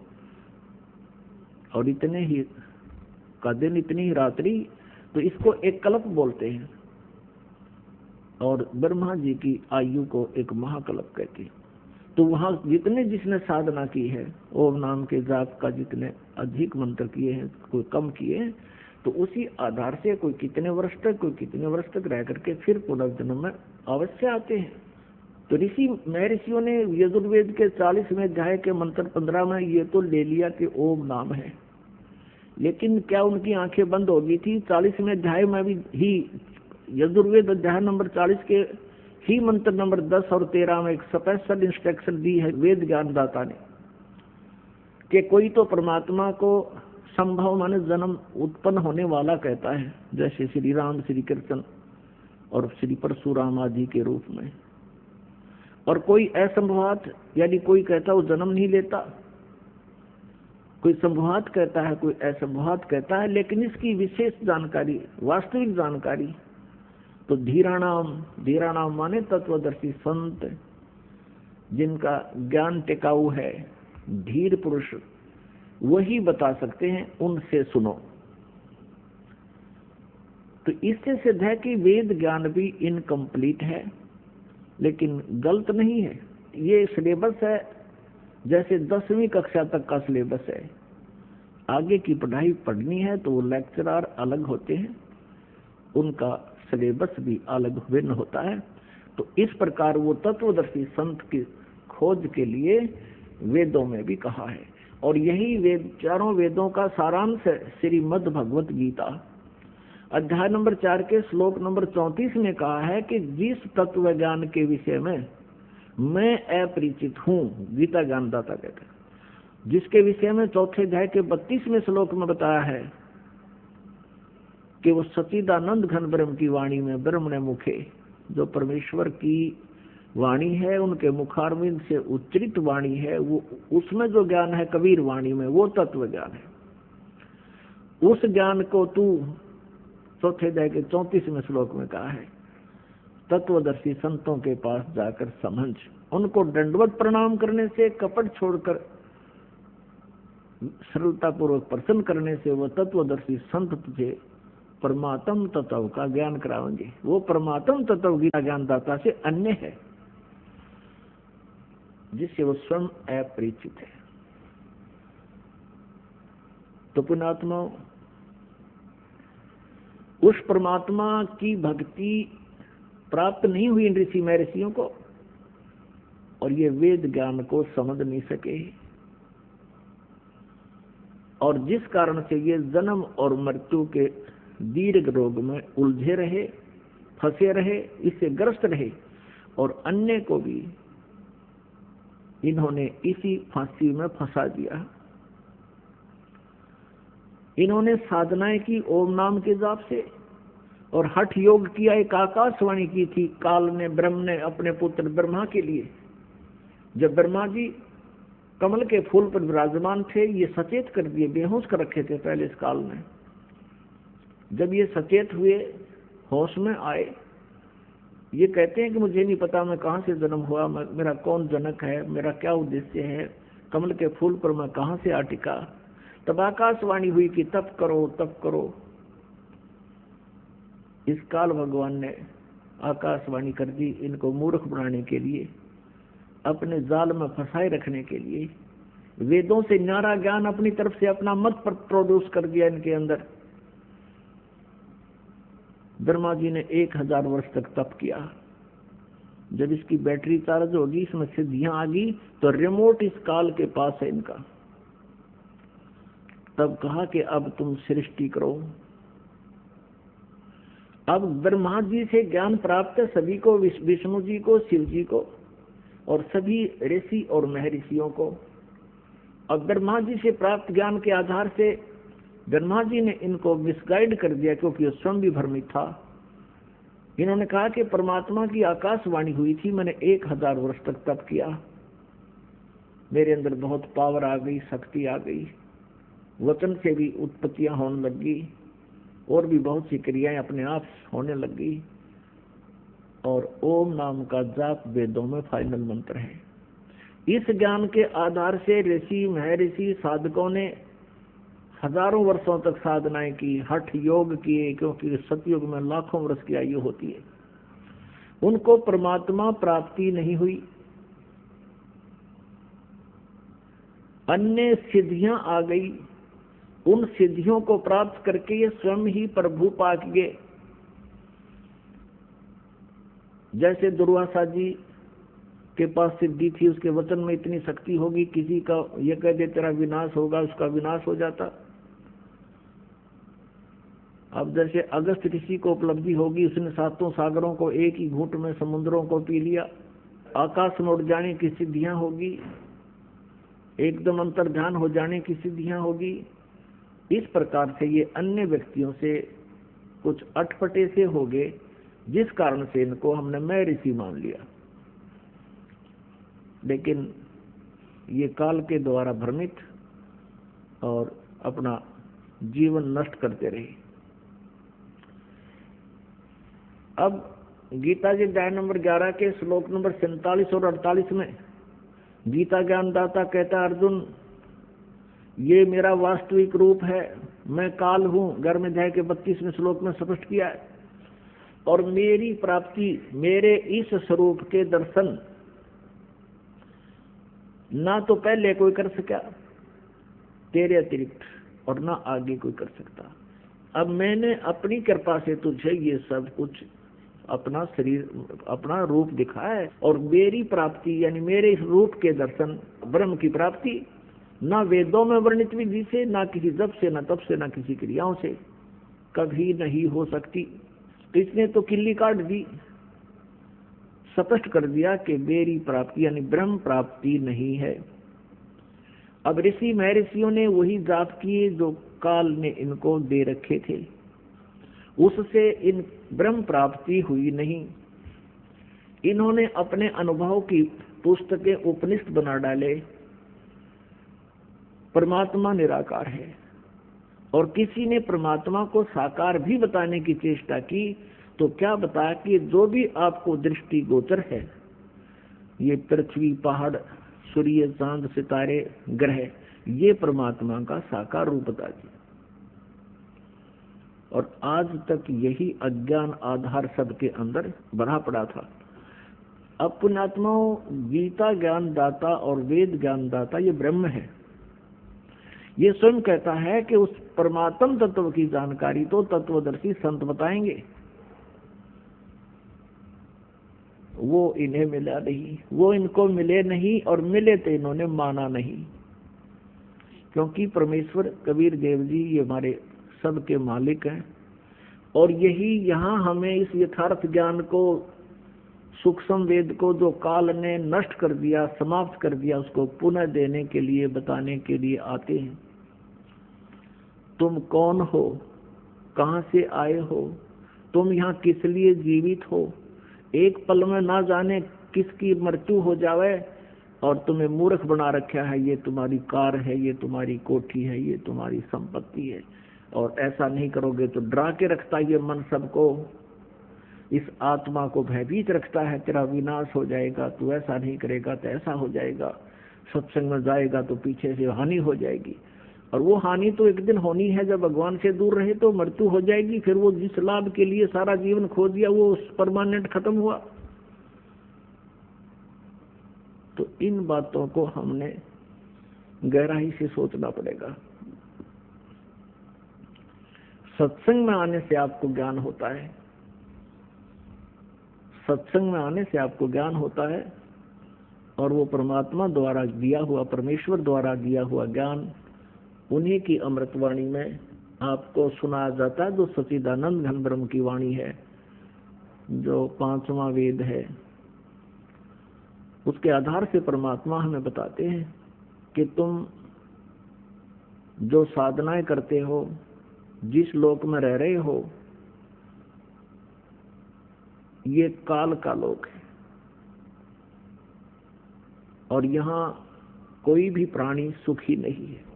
और इतने ही का दिन, इतनी ही रात्रि, तो इसको एक कल्प बोलते हैं। और ब्रह्मा जी की आयु को एक महाकल्प कहते हैं। तो वहां जितने जिसने साधना की है, ओम नाम के जाप का जितने अधिक मंत्र किए हैं, कोई कम किए हैं, तो उसी आधार से कोई कितने वर्ष तक, कोई कितने वर्ष तक रह करके फिर पुनर्जन्म में अवश्य आते हैं। तो ऋषि महर्षियों ने यजुर्वेद के 40वें अध्याय के मंत्र 15 में ये तो ले लिया कि ओम नाम है, लेकिन क्या उनकी आंखें बंद हो गई थी? 40वें अध्याय में भी ही यजुर्वेद अध्याय नंबर 40 के ही मंत्र नंबर 10 और 13 में एक स्पेशल इंस्ट्रक्शन दी है वेद ज्ञानदाता ने कि कोई तो परमात्मा को संभव माने जन्म उत्पन्न होने वाला कहता है, जैसे श्री राम, श्री कृष्ण और श्री परशुराम आदि के रूप में। और कोई असंभवात, यानी कोई कहता वो जन्म नहीं लेता, कोई संभवात कहता है, कोई असंभवात कहता है। लेकिन इसकी विशेष जानकारी, वास्तविक जानकारी तो धीराणाम माने तत्वदर्शी संत, जिनका ज्ञान टिकाऊ है, धीर पुरुष, वही बता सकते हैं, उनसे सुनो। तो इससे सिद्ध है कि वेद ज्ञान भी इनकम्प्लीट है, लेकिन गलत नहीं है। ये सिलेबस है जैसे 10वीं कक्षा तक का सिलेबस है। आगे की पढ़ाई पढ़नी है तो वो लेक्चरर अलग होते हैं, उनका सिलेबस भी अलग भिन्न होता है। तो इस प्रकार वो तत्वदर्शी संत की खोज के लिए वेदों में भी कहा है। और यही वेद, चारों वेदों का सारांश है श्रीमद् भगवत गीता। अध्याय नंबर 4 के श्लोक नंबर 34 में कहा है कि जिस तत्व ज्ञान के विषय में मैं अपरिचित हूँ, गीता ज्ञानदाता कहते हैं, जिसके विषय में चौथे अध्याय के 32वें श्लोक में बताया है कि वो सच्चिदानंद घन ब्रह्म की वाणी में ब्रह्मणे मुखे, जो परमेश्वर की वाणी है, उनके मुखारविंद से उच्चरित वाणी है, वो उसमें जो ज्ञान है कबीर वाणी में, वो तत्व ज्ञान है। उस ज्ञान को तू चौथे अध्याय के 34वें श्लोक में कहा है तत्वदर्शी संतों के पास जाकर समझ, उनको दंडवत प्रणाम करने से, कपट छोड़कर सरलता पूर्वक प्रसन्न करने से वो तत्वदर्शी संत तुझे परमात्म तत्व का ज्ञान कराएंगे। वो परमात्म तत्व गीता ज्ञानदाता से अन्य है, जिससे वो स्वयं अपरिचित है। तो पुण्यात्मा, उस परमात्मा की भक्ति प्राप्त नहीं हुई इन ऋषि महर्षियों को, और ये वेद ज्ञान को समझ नहीं सके, और जिस कारण से ये जन्म और मृत्यु के दीर्घ रोग में उलझे रहे, फंसे रहे, इससे ग्रस्त रहे, और अन्य को भी इन्होंने इसी फांसी में फंसा दिया। इन्होंने साधनाएं की ओम नाम के जाप से, और हठ योग किया, एक आकाशवाणी की थी काल ने, ब्रह्म ने अपने पुत्र ब्रह्मा के लिए। जब ब्रह्मा जी कमल के फूल पर विराजमान थे, ये सचेत कर दिए, बेहोश कर रखे थे पहले इस काल ने। जब ये सचेत हुए, होश में आए, ये कहते हैं कि मुझे नहीं पता मैं कहाँ से जन्म हुआ, मेरा कौन जनक है, मेरा क्या उद्देश्य है, कमल के फूल पर मैं कहाँ से आ टिका। तब आकाशवाणी हुई कि तप करो, तप करो। इस काल भगवान ने आकाशवाणी कर दी, इनको मूर्ख बनाने के लिए, अपने जाल में फंसाए रखने के लिए। वेदों से न्यारा ज्ञान अपनी तरफ से अपना मत पर प्रोड्यूस कर दिया इनके अंदर। ब्रह्मा जी ने 1000 वर्ष तक तप किया। जब इसकी बैटरी चार्ज होगी, इसमें सिद्धियां आ गई, तो रिमोट इस काल के पास है इनका। तब कहा कि अब तुम सृष्टि करो। अब ब्रह्मा जी से ज्ञान प्राप्त है सभी को, विष्णु जी को, शिव जी को, और सभी ऋषि और महर्षियों को। अब ब्रह्मा जी से प्राप्त ज्ञान के आधार से ब्रह्मा जी ने इनको मिसगाइड कर दिया, क्योंकि वो स्वयं भी भ्रमित था। इन्होंने कहा कि परमात्मा की आकाशवाणी हुई थी, मैंने 1000 वर्ष तक तप किया, मेरे अंदर बहुत पावर आ गई, शक्ति आ गई, वचन से भी उत्पत्तियां होने लगी, और भी बहुत सी क्रियाएं अपने आप होने लगी, और ओम नाम का जाप वेदों में फाइनल मंत्र है। इस ज्ञान के आधार से ऋषि महर्षि साधकों ने हजारों वर्षों तक साधनाएं की, हठ योग किए, क्योंकि सतयुग में लाखों वर्ष की आयु होती है। उनको परमात्मा प्राप्ति नहीं हुई। अन्य सिद्धियां आ गई, उन सिद्धियों को प्राप्त करके ये स्वयं ही प्रभु पा गए। जैसे दुर्वासा जी के पास सिद्धि थी, उसके वचन में इतनी शक्ति होगी, किसी का ये कह दे तेरा विनाश होगा, उसका विनाश हो जाता। अब जैसे अगस्त ऋषि को उपलब्धि होगी, उसने 7 सागरों को एक ही घूंट में, समुद्रों को पी लिया। आकाश में उड़ जाने की सिद्धियां होगी, एकदम अंतर्ध्यान हो जाने की सिद्धियां होगी। इस प्रकार से ये अन्य व्यक्तियों से कुछ अटपटे से हो गए, जिस कारण से इनको हमने मैं ऋषि मान लिया। लेकिन ये काल के द्वारा भ्रमित और अपना जीवन नष्ट करते रहे। अब गीता के अध्याय नंबर 11 के श्लोक नंबर 47 और 48 में गीता ज्ञानदाता कहता है, अर्जुन ये मेरा वास्तविक रूप है, मैं काल हूँ। 11वें अध्याय के 32वें श्लोक में स्पष्ट किया है। और मेरी प्राप्ति, मेरे इस स्वरूप के दर्शन ना तो पहले कोई कर सका तेरे अतिरिक्त, और ना आगे कोई कर सकता। अब मैंने अपनी कृपा से तुझे ये सब कुछ अपना शरीर, अपना रूप दिखाया है। और मेरी प्राप्ति यानी मेरे इस रूप के दर्शन, ब्रह्म की प्राप्ति ना वेदों में वर्णित विधि से, ना किसी जप से, ना तप से, ना किसी क्रियाओं से कभी नहीं हो सकती। तो इसने तो किल्ली काट दी, स्पष्ट कर दिया कि मेरी प्राप्ति यानी ब्रह्म प्राप्ति नहीं है। अब ऋषि महर्षियों ने वही जाप किए जो काल ने इनको दे रखे थे, उससे इन ब्रह्म प्राप्ति हुई नहीं। इन्होंने अपने अनुभव की पुस्तकें उपनिषद बना डाले, परमात्मा निराकार है। और किसी ने परमात्मा को साकार भी बताने की चेष्टा की तो क्या बताया कि जो भी आपको दृष्टि गोचर है, ये पृथ्वी, पहाड़, सूर्य, चांद, सितारे, ग्रह, ये परमात्मा का साकार रूप बता दिया। और आज तक यही अज्ञान आधार सबके अंदर भरा पड़ा था। अब पुण्यात्माओं, गीता ज्ञान दाता और वेद ज्ञान दाता ये ब्रह्म है। ये स्वयं कहता है कि उस परमात्म तत्व की जानकारी तो तत्वदर्शी संत बताएंगे, वो इन्हें मिला नहीं, वो इनको मिले नहीं, और मिले तो इन्होंने माना नहीं। क्योंकि परमेश्वर कबीर देव जी ये हमारे सबके मालिक हैं, और यही यहाँ हमें इस यथार्थ ज्ञान को, सूक्ष्म वेद को जो काल ने नष्ट कर दिया, समाप्त कर दिया, उसको पुनः देने के लिए, बताने के लिए आते हैं। तुम कौन हो, कहाँ से आए हो, तुम यहाँ किस लिए जीवित हो, एक पल में ना जाने किसकी मृत्यु हो जावे और तुम्हें मूर्ख बना रखा है। ये तुम्हारी कार है, ये तुम्हारी कोठी है, ये तुम्हारी संपत्ति है, और ऐसा नहीं करोगे तो डरा के रखता है ये मन सबको, इस आत्मा को भयभीत रखता है, तेरा विनाश हो जाएगा, तू ऐसा नहीं करेगा तो ऐसा हो जाएगा, सत्संग में जाएगा तो पीछे से हानि हो जाएगी। और वो हानि तो एक दिन होनी है, जब भगवान से दूर रहे तो मृत्यु हो जाएगी। फिर वो जिस लाभ के लिए सारा जीवन खो दिया वो परमानेंट खत्म हुआ। तो इन बातों को हमने गहराई से सोचना पड़ेगा। सत्संग में आने से आपको ज्ञान होता है, सत्संग में आने से आपको ज्ञान होता है, और वो परमात्मा द्वारा दिया हुआ, परमेश्वर द्वारा दिया हुआ ज्ञान उन्हीं की अमृतवाणी में आपको सुनाया जाता है, जो सच्चिदानंद घन ब्रह्म की वाणी है, जो पांचवा वेद है। उसके आधार से परमात्मा हमें बताते हैं कि तुम जो साधनाएं करते हो, जिस लोक में रह रहे हो, ये काल का लोक है, और यहाँ कोई भी प्राणी सुखी नहीं है।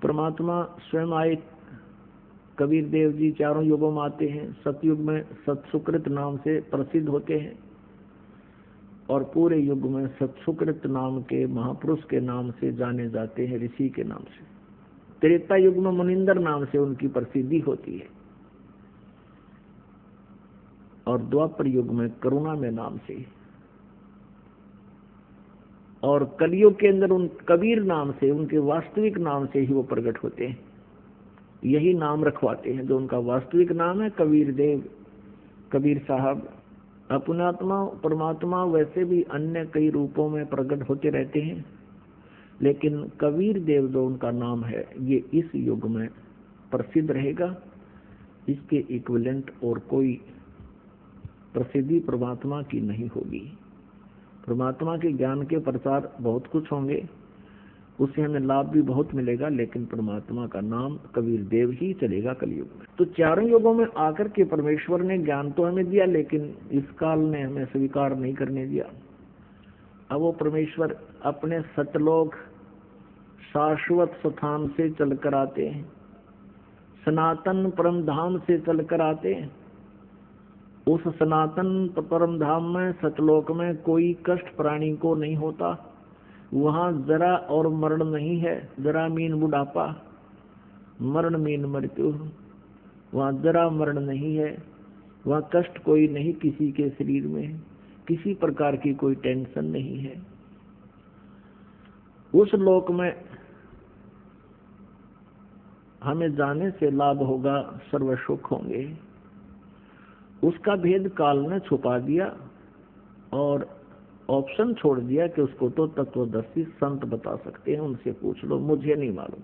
परमात्मा स्वयं आए, कबीर देव जी चारों युगों में आते हैं। सतयुग में सत्सुकृत नाम से प्रसिद्ध होते हैं, और पूरे युग में सत्सुकृत नाम के महापुरुष के नाम से जाने जाते हैं, ऋषि के नाम से। त्रेता युग में मुनिंदर नाम से उनकी प्रसिद्धि होती है, और द्वापर युग में करुणा में नाम से, और कलयुग के अंदर उन कबीर नाम से, उनके वास्तविक नाम से ही वो प्रकट होते हैं। यही नाम रखवाते हैं जो उनका वास्तविक नाम है, कबीर देव, कबीर साहब। अपनात्मा परमात्मा वैसे भी अन्य कई रूपों में प्रकट होते रहते हैं, लेकिन कबीर देव जो उनका नाम है, ये इस युग में प्रसिद्ध रहेगा। इसके इक्विवेलेंट और कोई प्रसिद्धि परमात्मा की नहीं होगी। परमात्मा के ज्ञान के प्रचार बहुत कुछ होंगे, उससे हमें लाभ भी बहुत मिलेगा, लेकिन परमात्मा का नाम कबीर देव ही चलेगा कलयुग में। तो चारों युगों में आकर के परमेश्वर ने ज्ञान तो हमें दिया, लेकिन इस काल ने हमें स्वीकार नहीं करने दिया। अब वो परमेश्वर अपने सतलोक शाश्वत स्थान से चलकर आते हैं, सनातन परम धाम से चलकर आते हैं। उस सनातन परम धाम में, सतलोक में कोई कष्ट प्राणी को नहीं होता। वहाँ जरा और मरण नहीं है। जरा मीन बुढ़ापा, मरण मीन मृत्यु। वहाँ जरा मरण नहीं है, वहाँ कष्ट कोई नहीं किसी के शरीर में, किसी प्रकार की कोई टेंशन नहीं है। उस लोक में हमें जाने से लाभ होगा, सर्व सुख होंगे, उसका भेद काल ने छुपा दिया और ऑप्शन छोड़ दिया कि उसको तो तत्वदर्शी संत बता सकते हैं, उनसे पूछ लो, मुझे नहीं मालूम।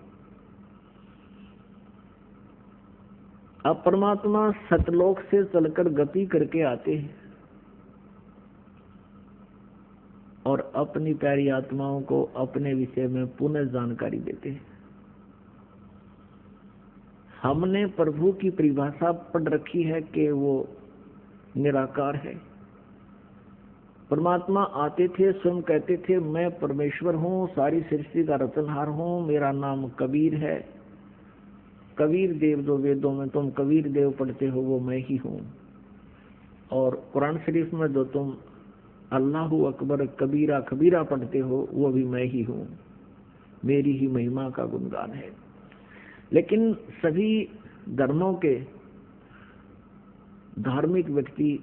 अब परमात्मा सतलोक से चलकर गति करके आते हैं और अपनी प्यारी आत्माओं को अपने विषय में पुनः जानकारी देते हैं। हमने प्रभु की परिभाषा पढ़ रखी है कि वो निराकार है। परमात्मा आते थे, स्वयं कहते थे मैं परमेश्वर हूँ, सारी सृष्टि का रचनहार हूँ, मेरा नाम कबीर है। कबीर देव जो वेदों में तुम कबीर देव पढ़ते हो वो मैं ही हूँ, और कुरान शरीफ में जो तुम अल्लाहु अकबर कबीरा कबीरा पढ़ते हो वो भी मैं ही हूँ, मेरी ही महिमा का गुणगान है। लेकिन सभी धर्मों के धार्मिक व्यक्ति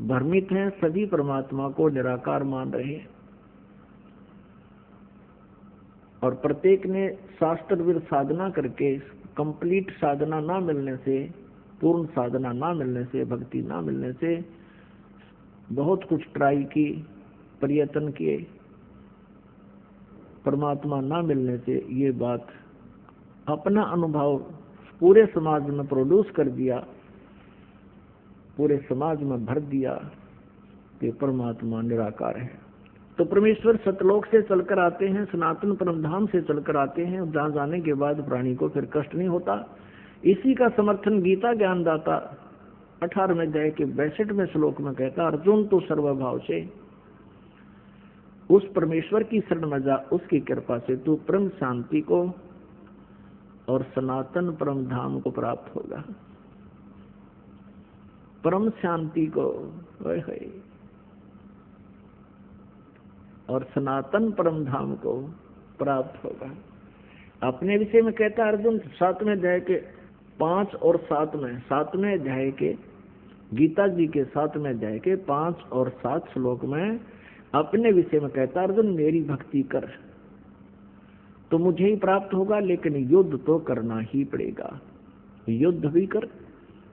भ्रमित हैं, सभी परमात्मा को निराकार मान रहे हैं और प्रत्येक ने शास्त्र विरुद्ध साधना करके कंप्लीट साधना ना मिलने से, पूर्ण साधना ना मिलने से, भक्ति ना मिलने से बहुत कुछ ट्राई की, प्रयत्न किए, परमात्मा ना मिलने से ये बात अपना अनुभव पूरे समाज में प्रोड्यूस कर दिया, पूरे समाज में भर दिया कि परमात्मा निराकार है। तो परमेश्वर सतलोक से चलकर आते हैं, सनातन परमधाम से चलकर आते हैं, जहाँ जाने के बाद प्राणी को फिर कष्ट नहीं होता। इसी का समर्थन गीता ज्ञानदाता 18वें अध्याय के 62वें श्लोक में कहता, अर्जुन तो सर्वभाव से उस परमेश्वर की शरण में जा, उसकी कृपा से तू परम शांति को और सनातन परम धाम को प्राप्त होगा। परम शांति को और सनातन परम धाम को प्राप्त होगा। अपने विषय में कहता है अर्जुन 7वें अध्याय के 5 और 7 में, 7वें अध्याय के गीता जी के 7वें अध्याय के 5 और 7 श्लोक में अपने विषय में कहता है अर्जुन मेरी भक्ति कर तो मुझे ही प्राप्त होगा, लेकिन युद्ध तो करना ही पड़ेगा। युद्ध भी कर,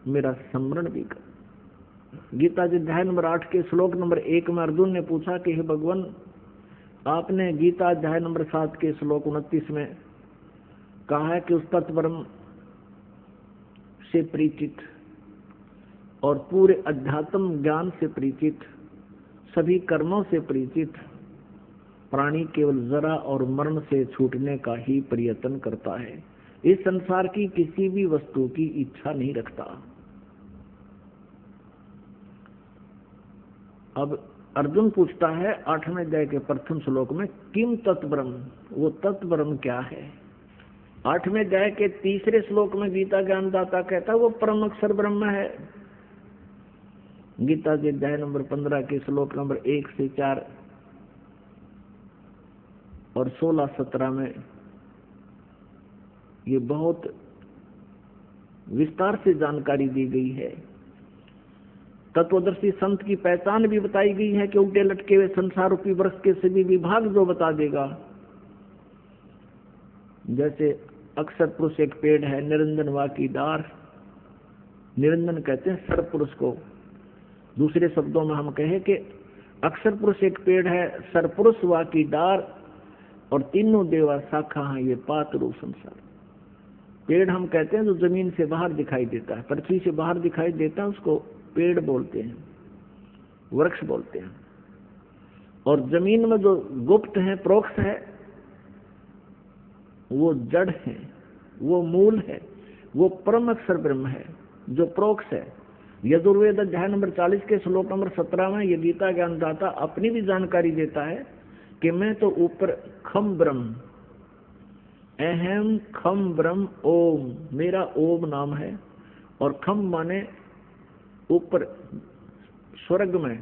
मेरा स्मरण भी कर। गीता जी अध्याय नंबर 8 के श्लोक नंबर 1 में अर्जुन ने पूछा कि हे भगवान, आपने गीता अध्याय नंबर 7 के श्लोक 29 में कहा है कि उस तत्परम से परिचित और पूरे अध्यात्म ज्ञान से परिचित, सभी कर्मों से परिचित प्राणी केवल जरा और मरण से छूटने का ही प्रयत्न करता है, इस संसार की किसी भी वस्तु की इच्छा नहीं रखता। अब अर्जुन पूछता है 8वें अध्याय के प्रथम श्लोक में, किम तत्ब्रह्म, वो तत्ब्रह्म क्या है। 8वें अध्याय के 3रे श्लोक में गीता ज्ञानदाता कहता है वो परम अक्षर ब्रह्म है। गीता के अध्याय नंबर 15 के श्लोक नंबर 1 से 4 और 16-17 में ये बहुत विस्तार से जानकारी दी गई है। तत्वदर्शी संत की पहचान भी बताई गई है कि उल्टे लटके हुए संसार रूपी वृक्ष के सभी विभाग जो बता देगा। जैसे अक्षर पुरुष एक पेड़ है, निरंजन वा की डार, निरंजन कहते हैं सर्व पुरुष को। दूसरे शब्दों में हम कहें कि अक्षर पुरुष एक पेड़ है, सरपुरुष वा की डार और तीनों देवा शाखा हैं ये पात रूप संसार। पेड़ हम कहते हैं जो जमीन से बाहर दिखाई देता है, पृथ्वी से बाहर दिखाई देता है, उसको पेड़ बोलते हैं, वृक्ष बोलते हैं। और जमीन में जो गुप्त है, प्रोक्ष है, वो जड़ है, वो मूल है, वो परम अक्षर ब्रह्म है जो प्रोक्ष है। यजुर्वेद अध्याय नंबर 40 के श्लोक नंबर 17 में ये गीता ज्ञानदाता अपनी भी जानकारी देता है कि मैं तो ऊपर खम ब्रह्म, अहम खम ब्रह्म ओम, मेरा ओम नाम है। और खम माने ऊपर स्वर्ग में,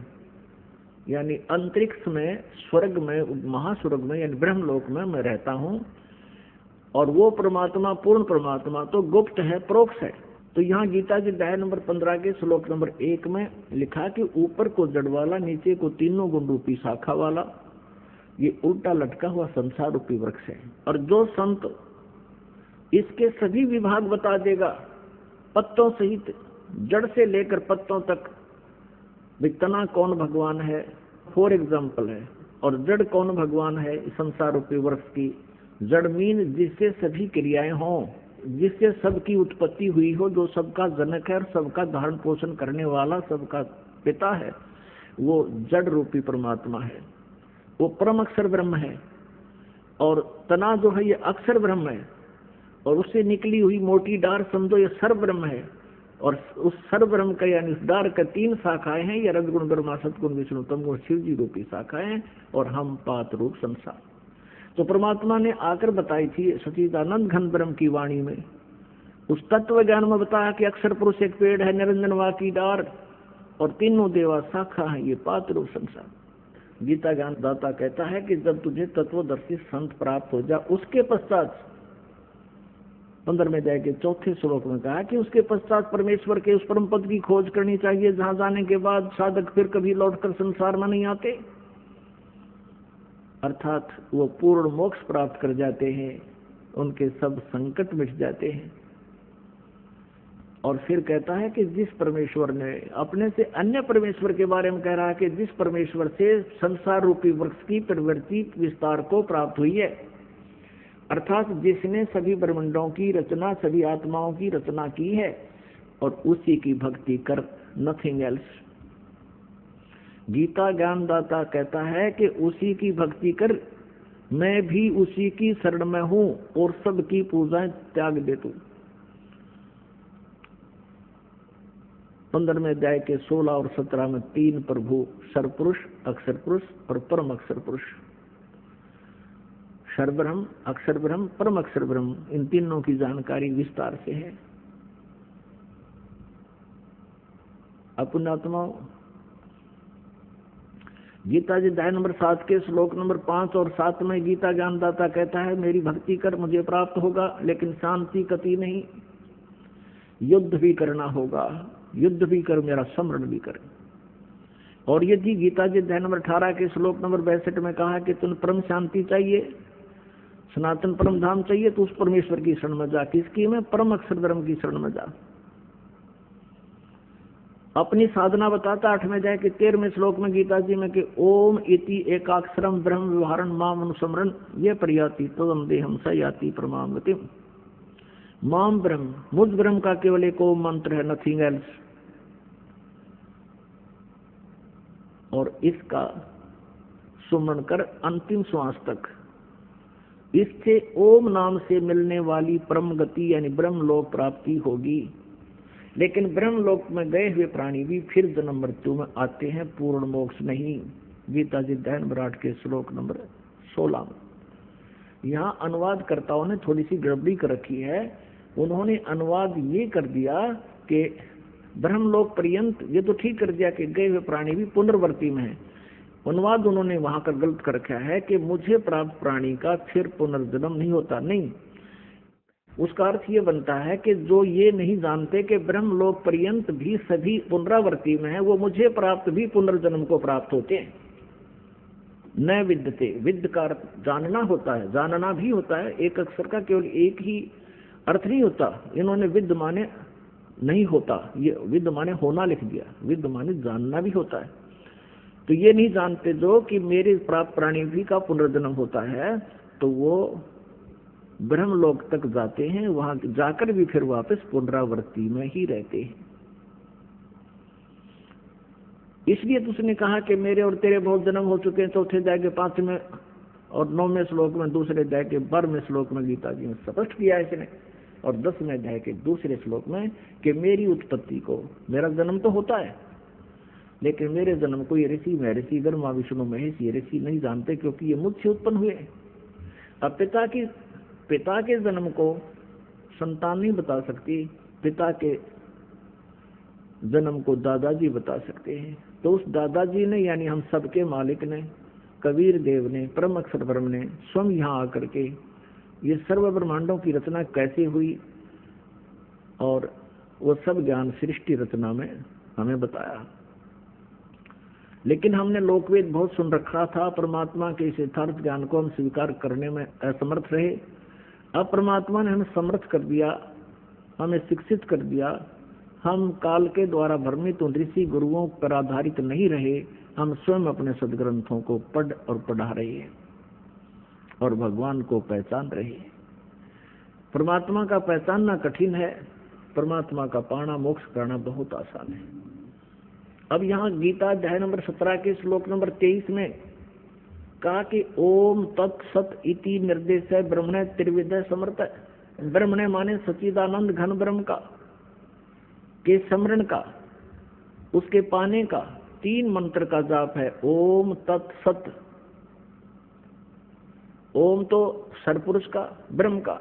यानी अंतरिक्ष में, स्वर्ग में, महास्वर्ग में, यानी ब्रह्मलोक में मैं रहता हूँ। और वो परमात्मा, पूर्ण परमात्मा तो गुप्त है, प्रोक्ष है। तो यहाँ गीता के अध्याय नंबर 15 के श्लोक नंबर 1 में लिखा कि ऊपर को जड़ वाला, नीचे को तीनों गुण रूपी शाखा वाला, ये उल्टा लटका हुआ संसार रूपी वृक्ष है। और जो संत इसके सभी विभाग बता देगा, पत्तों सहित, जड़ से लेकर पत्तों तक। तना कौन भगवान है, फॉर एग्जाम्पल है, और जड़ कौन भगवान है, संसार रूपी वृक्ष की। जड़ मीन जिससे सभी क्रियाएं हों, जिससे सबकी उत्पत्ति हुई हो, जो सबका जनक है और सबका धारण पोषण करने वाला, सबका पिता है, वो जड़ रूपी परमात्मा है। वो परम अक्षर ब्रह्म है। और तना जो है ये अक्षर ब्रह्म है, और उससे निकली हुई मोटी डार समझो ये सर्व ब्रह्म है। और उस सर्व ब्रह्म का यानी उस डार का 3 शाखाएं हैं, ये रजगुण ब्रह्मा, सतगुण विष्णु, तमगुण शिव जी रूपी शाखाएं हैं, और हम पात रूप संसार। तो परमात्मा ने आकर बताई थी सच्चिदानंद घन ब्रह्म की वाणी में, उस तत्व ज्ञान में बताया कि अक्षर पुरुष एक पेड़ है, निरंजन वा की डार, और तीनों देवा शाखा है, ये पात रूप संसार। गीता ज्ञान दाता कहता है कि जब तुझे तत्वदर्शी संत प्राप्त हो जा, उसके पश्चात 15वें अध्याय के 4थे श्लोक में कहा कि उसके पश्चात परमेश्वर के उस परम पद की खोज करनी चाहिए, जहां जाने के बाद साधक फिर कभी लौटकर संसार में नहीं आते। अर्थात वो पूर्ण मोक्ष प्राप्त कर जाते हैं, उनके सब संकट मिट जाते हैं। और फिर कहता है कि जिस परमेश्वर ने अपने से अन्य परमेश्वर के बारे में कह रहा है कि जिस परमेश्वर से संसार रूपी वृक्ष की प्रवृत्ति विस्तार को प्राप्त हुई है, अर्थात जिसने सभी ब्रह्मांडों की रचना, सभी आत्माओं की रचना की है, और उसी की भक्ति कर, नथिंग एल्स। गीता ज्ञानदाता कहता है कि उसी की भक्ति कर, मैं भी उसी की शरण में हूं और सबकी पूजा त्याग दे तू। 15वें अध्याय के 16 और 17 में 3 प्रभु, सर्वपुरुष, अक्षर पुरुष और परम अक्षर पुरुष। सर्वब्रह्म, अक्षर ब्रह्म, परम अक्षर ब्रह्म, इन तीनों की जानकारी विस्तार से है। पुण्यात्मा, गीता जी अध्याय नंबर 7 के श्लोक नंबर 5 और 7 में गीता ज्ञानदाता कहता है, मेरी भक्ति कर मुझे प्राप्त होगा, लेकिन शांति कति नहीं, युद्ध भी करना होगा, युद्ध भी कर, मेरा स्मरण भी कर। और यदि गीता जी अध्याय नंबर 18 के श्लोक नंबर 62 में कहा कि तुम परम शांति चाहिए, सनातन परम धाम चाहिए, तो उस परमेश्वर की शरण में जा। किसकी में? परम अक्षर ब्रह्म की शरण में जा। अपनी साधना बताता 8वें अध्याय के 13वें श्लोक में गीता जी में कि ओम इति एकाक्षरम ब्रह्म व्यवहारन माम अनुस्मरण ये प्रयाति तदम देहम स याति परमाम गतिम। माम ब्रह्म, मुझ ब्रह्म का केवल एक ओम मंत्र है, नथिंग एल्स। और इसका सुमरण कर अंतिम श्वास तक। इससे ओम नाम से मिलने वाली परम गति यानी ब्रह्म लोक प्राप्ति होगी। लेकिन ब्रह्म लोक में गए हुए प्राणी भी फिर जन्म मृत्यु में आते हैं, पूर्ण मोक्ष नहीं। गीता जी अध्याय नंबर 8 के श्लोक नंबर 16 में। यहाँ अनुवादकर्ताओं ने थोड़ी सी गड़बड़ी कर रखी है। उन्होंने अनुवाद ये कर दिया कि ब्रह्मलोक पर्यंत, ये तो ठीक कर दिया कि गए हुए प्राणी भी पुनर्वर्ती में है। अनुवाद उन्होंने वहां का गलत कर रखा है कि मुझे प्राप्त प्राणी का फिर पुनर्जन्म नहीं होता। नहीं, उसका अर्थ ये बनता है कि जो ये नहीं जानते कि ब्रह्मलोक पर्यंत भी सभी पुनरावर्ती में है, वो मुझे प्राप्त भी पुनर्जन्म को प्राप्त होते हैं। न विद्यते, विद्य का जानना होता है, जानना भी होता है। एक अक्षर का केवल एक ही अर्थ नहीं होता। इन्होंने विद्य माने नहीं होता, ये विद्य माने होना लिख दिया। विद्य माने जानना भी होता है। तो ये नहीं जानते जो कि मेरे प्राप्त प्राणी भी का पुनर्जन्म होता है, तो वो ब्रह्मलोक तक जाते हैं, वहां जाकर भी फिर वापस पुनरावृत्ति में ही रहते हैं। इसलिए तो उसने कहा कि मेरे और तेरे बहुत जन्म हो चुके हैं। 4थे अध्याय के 5वें और 9वें श्लोक में, 2 अध्याय के 12वें श्लोक में गीता जी ने स्पष्ट किया है इसने। और 10वें अध्याय के 2 श्लोक में कि मेरी उत्पत्ति को, मेरा जन्म तो होता है, लेकिन मेरे जन्म को ये ऋषि महर्षि ब्रह्मा विष्णु महेश ये ऋषि नहीं जानते, क्योंकि ये मुझसे उत्पन्न हुए। अब पिता के जन्म को संतान नहीं बता सकती, पिता के जन्म को दादाजी बता सकते हैं। तो उस दादाजी ने यानी हम सबके मालिक ने, कबीर देव ने, परम अक्षर ब्रह्म ने स्वयं यहाँ आकर के ये सर्व ब्रह्मांडों की रचना कैसे हुई और वो सब ज्ञान सृष्टि रचना में हमें बताया। लेकिन हमने लोकवेद बहुत सुन रखा था, परमात्मा के इस यथार्थ ज्ञान को हम स्वीकार करने में असमर्थ रहे। अब परमात्मा ने हमें समर्थ कर दिया, हमें शिक्षित कर दिया, हम काल के द्वारा भ्रमित ऋषि गुरुओं पर आधारित नहीं रहे, हम स्वयं अपने सदग्रंथों को पढ़ और पढ़ा रहे हैं और भगवान को पहचान रहे हैं। परमात्मा का पहचानना कठिन है, परमात्मा का पाना मोक्ष करना बहुत आसान है। अब यहाँ गीता अध्याय नंबर 17 के श्लोक नंबर 23 में कहा कि ओम तत्सत इति निर्देश ब्रह्मणे त्रिविधय समर्थ। ब्रह्मणे माने सच्चिदानंद घन ब्रह्म का, के स्मरण का, उसके पाने का 3 मंत्र का जाप है। ओम तत्सत, ओम तो सरपुरुष का, ब्रह्म का,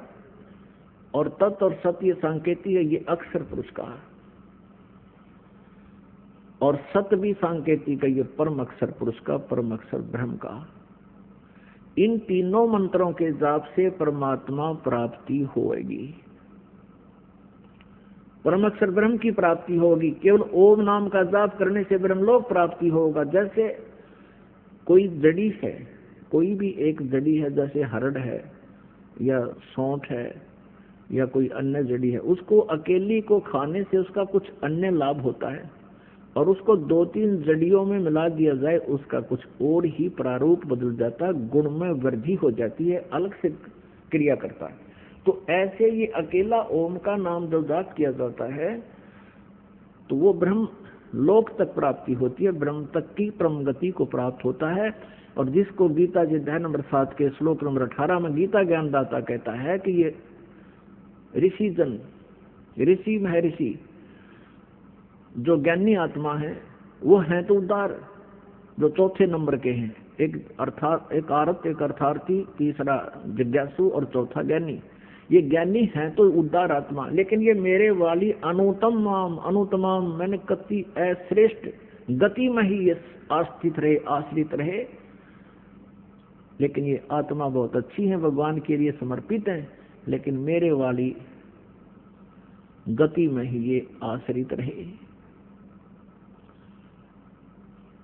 और तत् और सत ये सांकेतिक है, ये अक्षर पुरुष का है, और सत भी सांकेतिक है, ये परम अक्षर पुरुष का, परम अक्षर ब्रह्म का। इन तीनों मंत्रों के जाप से परमात्मा प्राप्ति होगी, परम अक्षर ब्रह्म की प्राप्ति होगी। केवल ओम नाम का जाप करने से ब्रह्मलोक प्राप्ति होगा। जैसे कोई जड़ी है, कोई भी एक जड़ी है, जैसे हरड़ है या सौंठ है या कोई अन्य जड़ी है, उसको अकेली को खाने से उसका कुछ अन्य लाभ होता है, और उसको 2-3 जड़ियों में मिला दिया जाए, उसका कुछ और ही प्रारूप बदल जाता है, गुण में वृद्धि हो जाती है, अलग से क्रिया करता है। तो ऐसे ये अकेला ओम का नाम जब जाप किया जाता है तो वो ब्रह्म लोक तक प्राप्ति होती है, ब्रह्म तक की परम गति को प्राप्त होता है। और जिसको गीता जी अध्याय नंबर 7 के श्लोक नंबर 18 में गीता ज्ञानदाता कहता है कि ये ऋषि जन, ऋषि महर्षि जो ज्ञानी आत्मा है वो हैं तो उदार, जो चौथे नंबर के हैं, एक आरत, एक अर्थार्थी, तीसरा जिज्ञासु और चौथा ज्ञानी। ये ज्ञानी हैं तो उदार आत्मा, लेकिन ये मेरे वाली अनुतमाम, अनुतमाम मैंने कति श्रेष्ठ गति में ही ये आस्थित रहे, आश्रित रहे। लेकिन ये आत्मा बहुत अच्छी है, भगवान के लिए समर्पित है, लेकिन मेरे वाली गति में ही ये आश्रित रहे।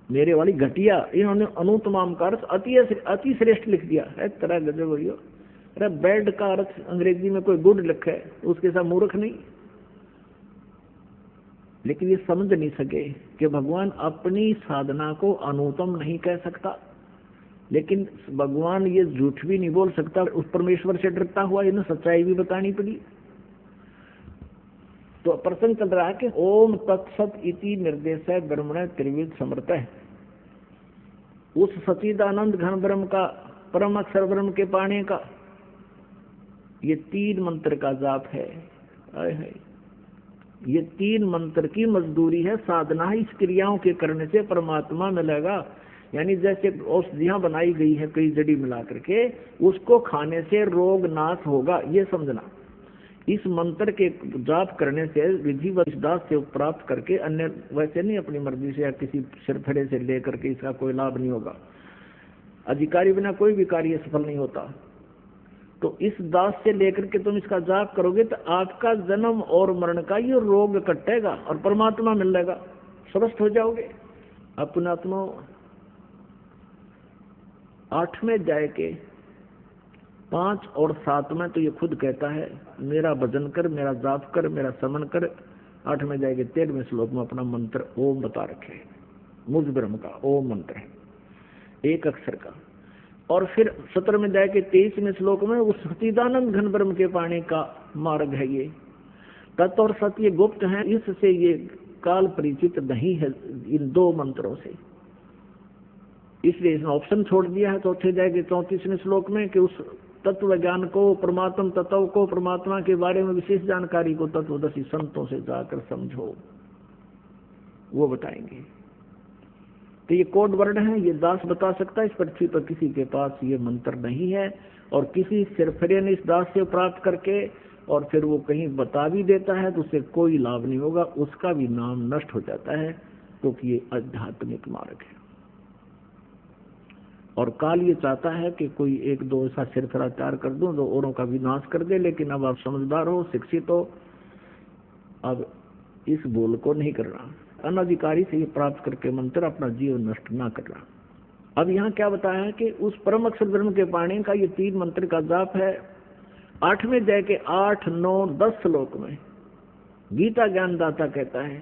मेरे वाली घटिया, इन्होंने अनुतमाम का अर्थ अति श्रेष्ठ लिख दिया है। तरह गजब भैया, अरे बैड का अर्थ अंग्रेजी में कोई गुड लिखा है, उसके साथ मूर्ख नहीं। लेकिन ये समझ नहीं सके कि भगवान अपनी साधना को अनुतम नहीं कह सकता, लेकिन भगवान ये झूठ भी नहीं बोल सकता। उस परमेश्वर से डरता हुआ इन्हें सच्चाई भी बतानी पड़ी। तो प्रसंग चल रहा है कि ओम तत्सत इति निर्देश है ब्रह्मणे त्रिविध समर्थ है। उस सच्चिदानंद घन ब्रह्म का, परम अक्षर ब्रह्म के पाने का ये 3 मंत्र का जाप है। ये 3 मंत्र की मजदूरी है, साधना है। इस क्रियाओं के करने से परमात्मा मिलेगा। यानी जैसे औषधियां बनाई गई है कई जड़ी मिला करके, उसको खाने से रोग नाश होगा, ये समझना। इस मंत्र के जाप करने से विधि व दास से प्राप्त करके, अन्य वैसे नहीं अपनी मर्जी से या किसी सिरफड़े से लेकर के इसका कोई लाभ नहीं होगा। अधिकारी बिना कोई भी कार्य सफल नहीं होता। तो इस दास से लेकर के तुम इसका जाप करोगे तो आपका जन्म और मरण का ये रोग कटेगा और परमात्मा मिल जाएगा, स्वस्थ हो जाओगे। अपना आत्मा 8वें अध्याय के 5 और 7 में तो ये खुद कहता है, मेरा भजन कर, मेरा जाप कर, मेरा समन कर। 8वें अध्याय के 13वें श्लोक में अपना मंत्र ओम बता रखे, मुझ ब्रह्म का ओम मंत्र है, एक अक्षर का। और फिर 17वें अध्याय के 23वें श्लोक में उस सच्चिदानंद घन ब्रह्म के पाने का मार्ग है। ये तत् और सत ये गुप्त है, इससे ये काल परिचित नहीं है इन 2 मंत्रों से। इसलिए इसने ऑप्शन छोड़ दिया है चौथे अध्याय के 34वें श्लोक में कि उस तत्व ज्ञान को, परमात्म तत्व को, परमात्मा के बारे में विशेष जानकारी को तत्वदर्शी संतों से जाकर समझो, वो बताएंगे। तो ये कोड वर्ड है, ये दास बता सकता है। इस पृथ्वी पर किसी के पास ये मंत्र नहीं है, और किसी सिरफिरे ने इस दास से प्राप्त करके और फिर वो कहीं बता भी देता है तो उससे कोई लाभ नहीं होगा, उसका भी नाम नष्ट हो जाता है, क्योंकि ये आध्यात्मिक मार्ग है। और काल ये चाहता है कि कोई 1-2 ऐसा सिरफिरा तैयार कर दूं जो औरों का विनाश कर दे, लेकिन अब आप समझदार हो, शिक्षित हो, अब इस भूल को नहीं करना। अनधिकारी से ये प्राप्त करके मंत्र अपना जीवन नष्ट ना करना। अब यहाँ क्या बताया है कि उस परम अक्षर ब्रह्म के पाने का ये 3 मंत्र का जाप है। 8वें अध्याय के 8, 9, 10 श्लोक में गीता ज्ञानदाता कहता है,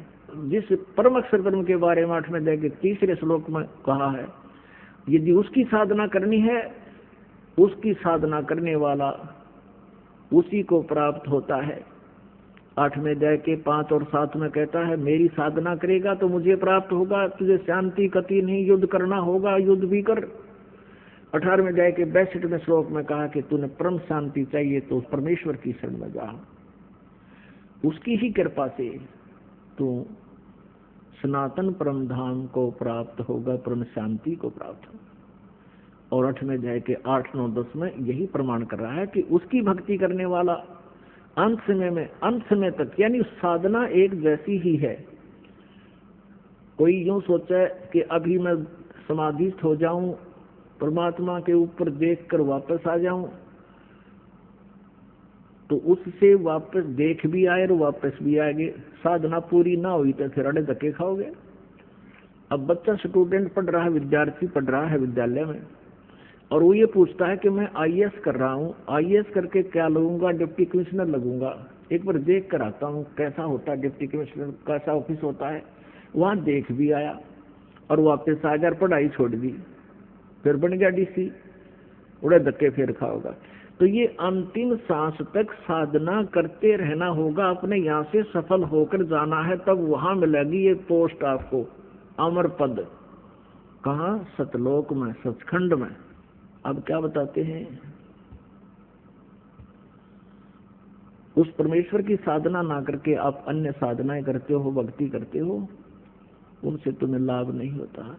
जिस परम अक्षर ब्रह्म के बारे में 8वें अध्याय के 3रे श्लोक में कहा है, यदि उसकी साधना करनी है, उसकी साधना करने वाला उसी को प्राप्त होता है। 8वें अध्याय के 5 और 7 में कहता है, मेरी साधना करेगा तो मुझे प्राप्त होगा, तुझे शांति कति नहीं, युद्ध करना होगा, युद्ध भी कर। 18वें अध्याय के 62वें श्लोक में कहा कि तूने परम शांति चाहिए तो उस परमेश्वर की शरण में जा, उसकी ही कृपा से तू सनातन परम धाम को प्राप्त होगा, परम शांति को प्राप्त होगा। और 8वें अध्याय के 8, 9, 10 में यही प्रमाण कर रहा है कि उसकी भक्ति करने वाला अंत समय तक, यानी साधना एक जैसी ही है। कोई यूं सोचा कि अभी मैं समाधिस्थ हो जाऊं, परमात्मा के ऊपर देखकर वापस आ जाऊं, तो उससे वापस देख भी आए और वापस भी आएंगे। साधना पूरी ना हुई तो फिर अड़े धक्के खाओगे। अब बच्चा स्टूडेंट पढ़ रहा है, विद्यार्थी पढ़ रहा है विद्यालय में, और वो ये पूछता है कि मैं आईएएस कर रहा हूँ, आईएएस करके क्या लगूंगा, डिप्टी कमिश्नर लगूंगा, एक बार देख कर आता हूँ कैसा होता है, डिप्टी कमिश्नर कैसा ऑफिस होता है। वहां देख भी आया और वापस आ गया, पढ़ाई छोड़ दी, फिर बन गया डीसी, उड़े धक्के फिर खाओगा। तो ये अंतिम सांस तक साधना करते रहना होगा, अपने यहाँ से सफल होकर जाना है, तब वहां मिलेगी ये पोस्ट आपको, अमर पद। कहाँ? सतलोक में, सचखंड में। अब क्या बताते हैं, उस परमेश्वर की साधना ना करके आप अन्य साधनाएं करते हो, भक्ति करते हो, उनसे तुम्हें लाभ नहीं होता।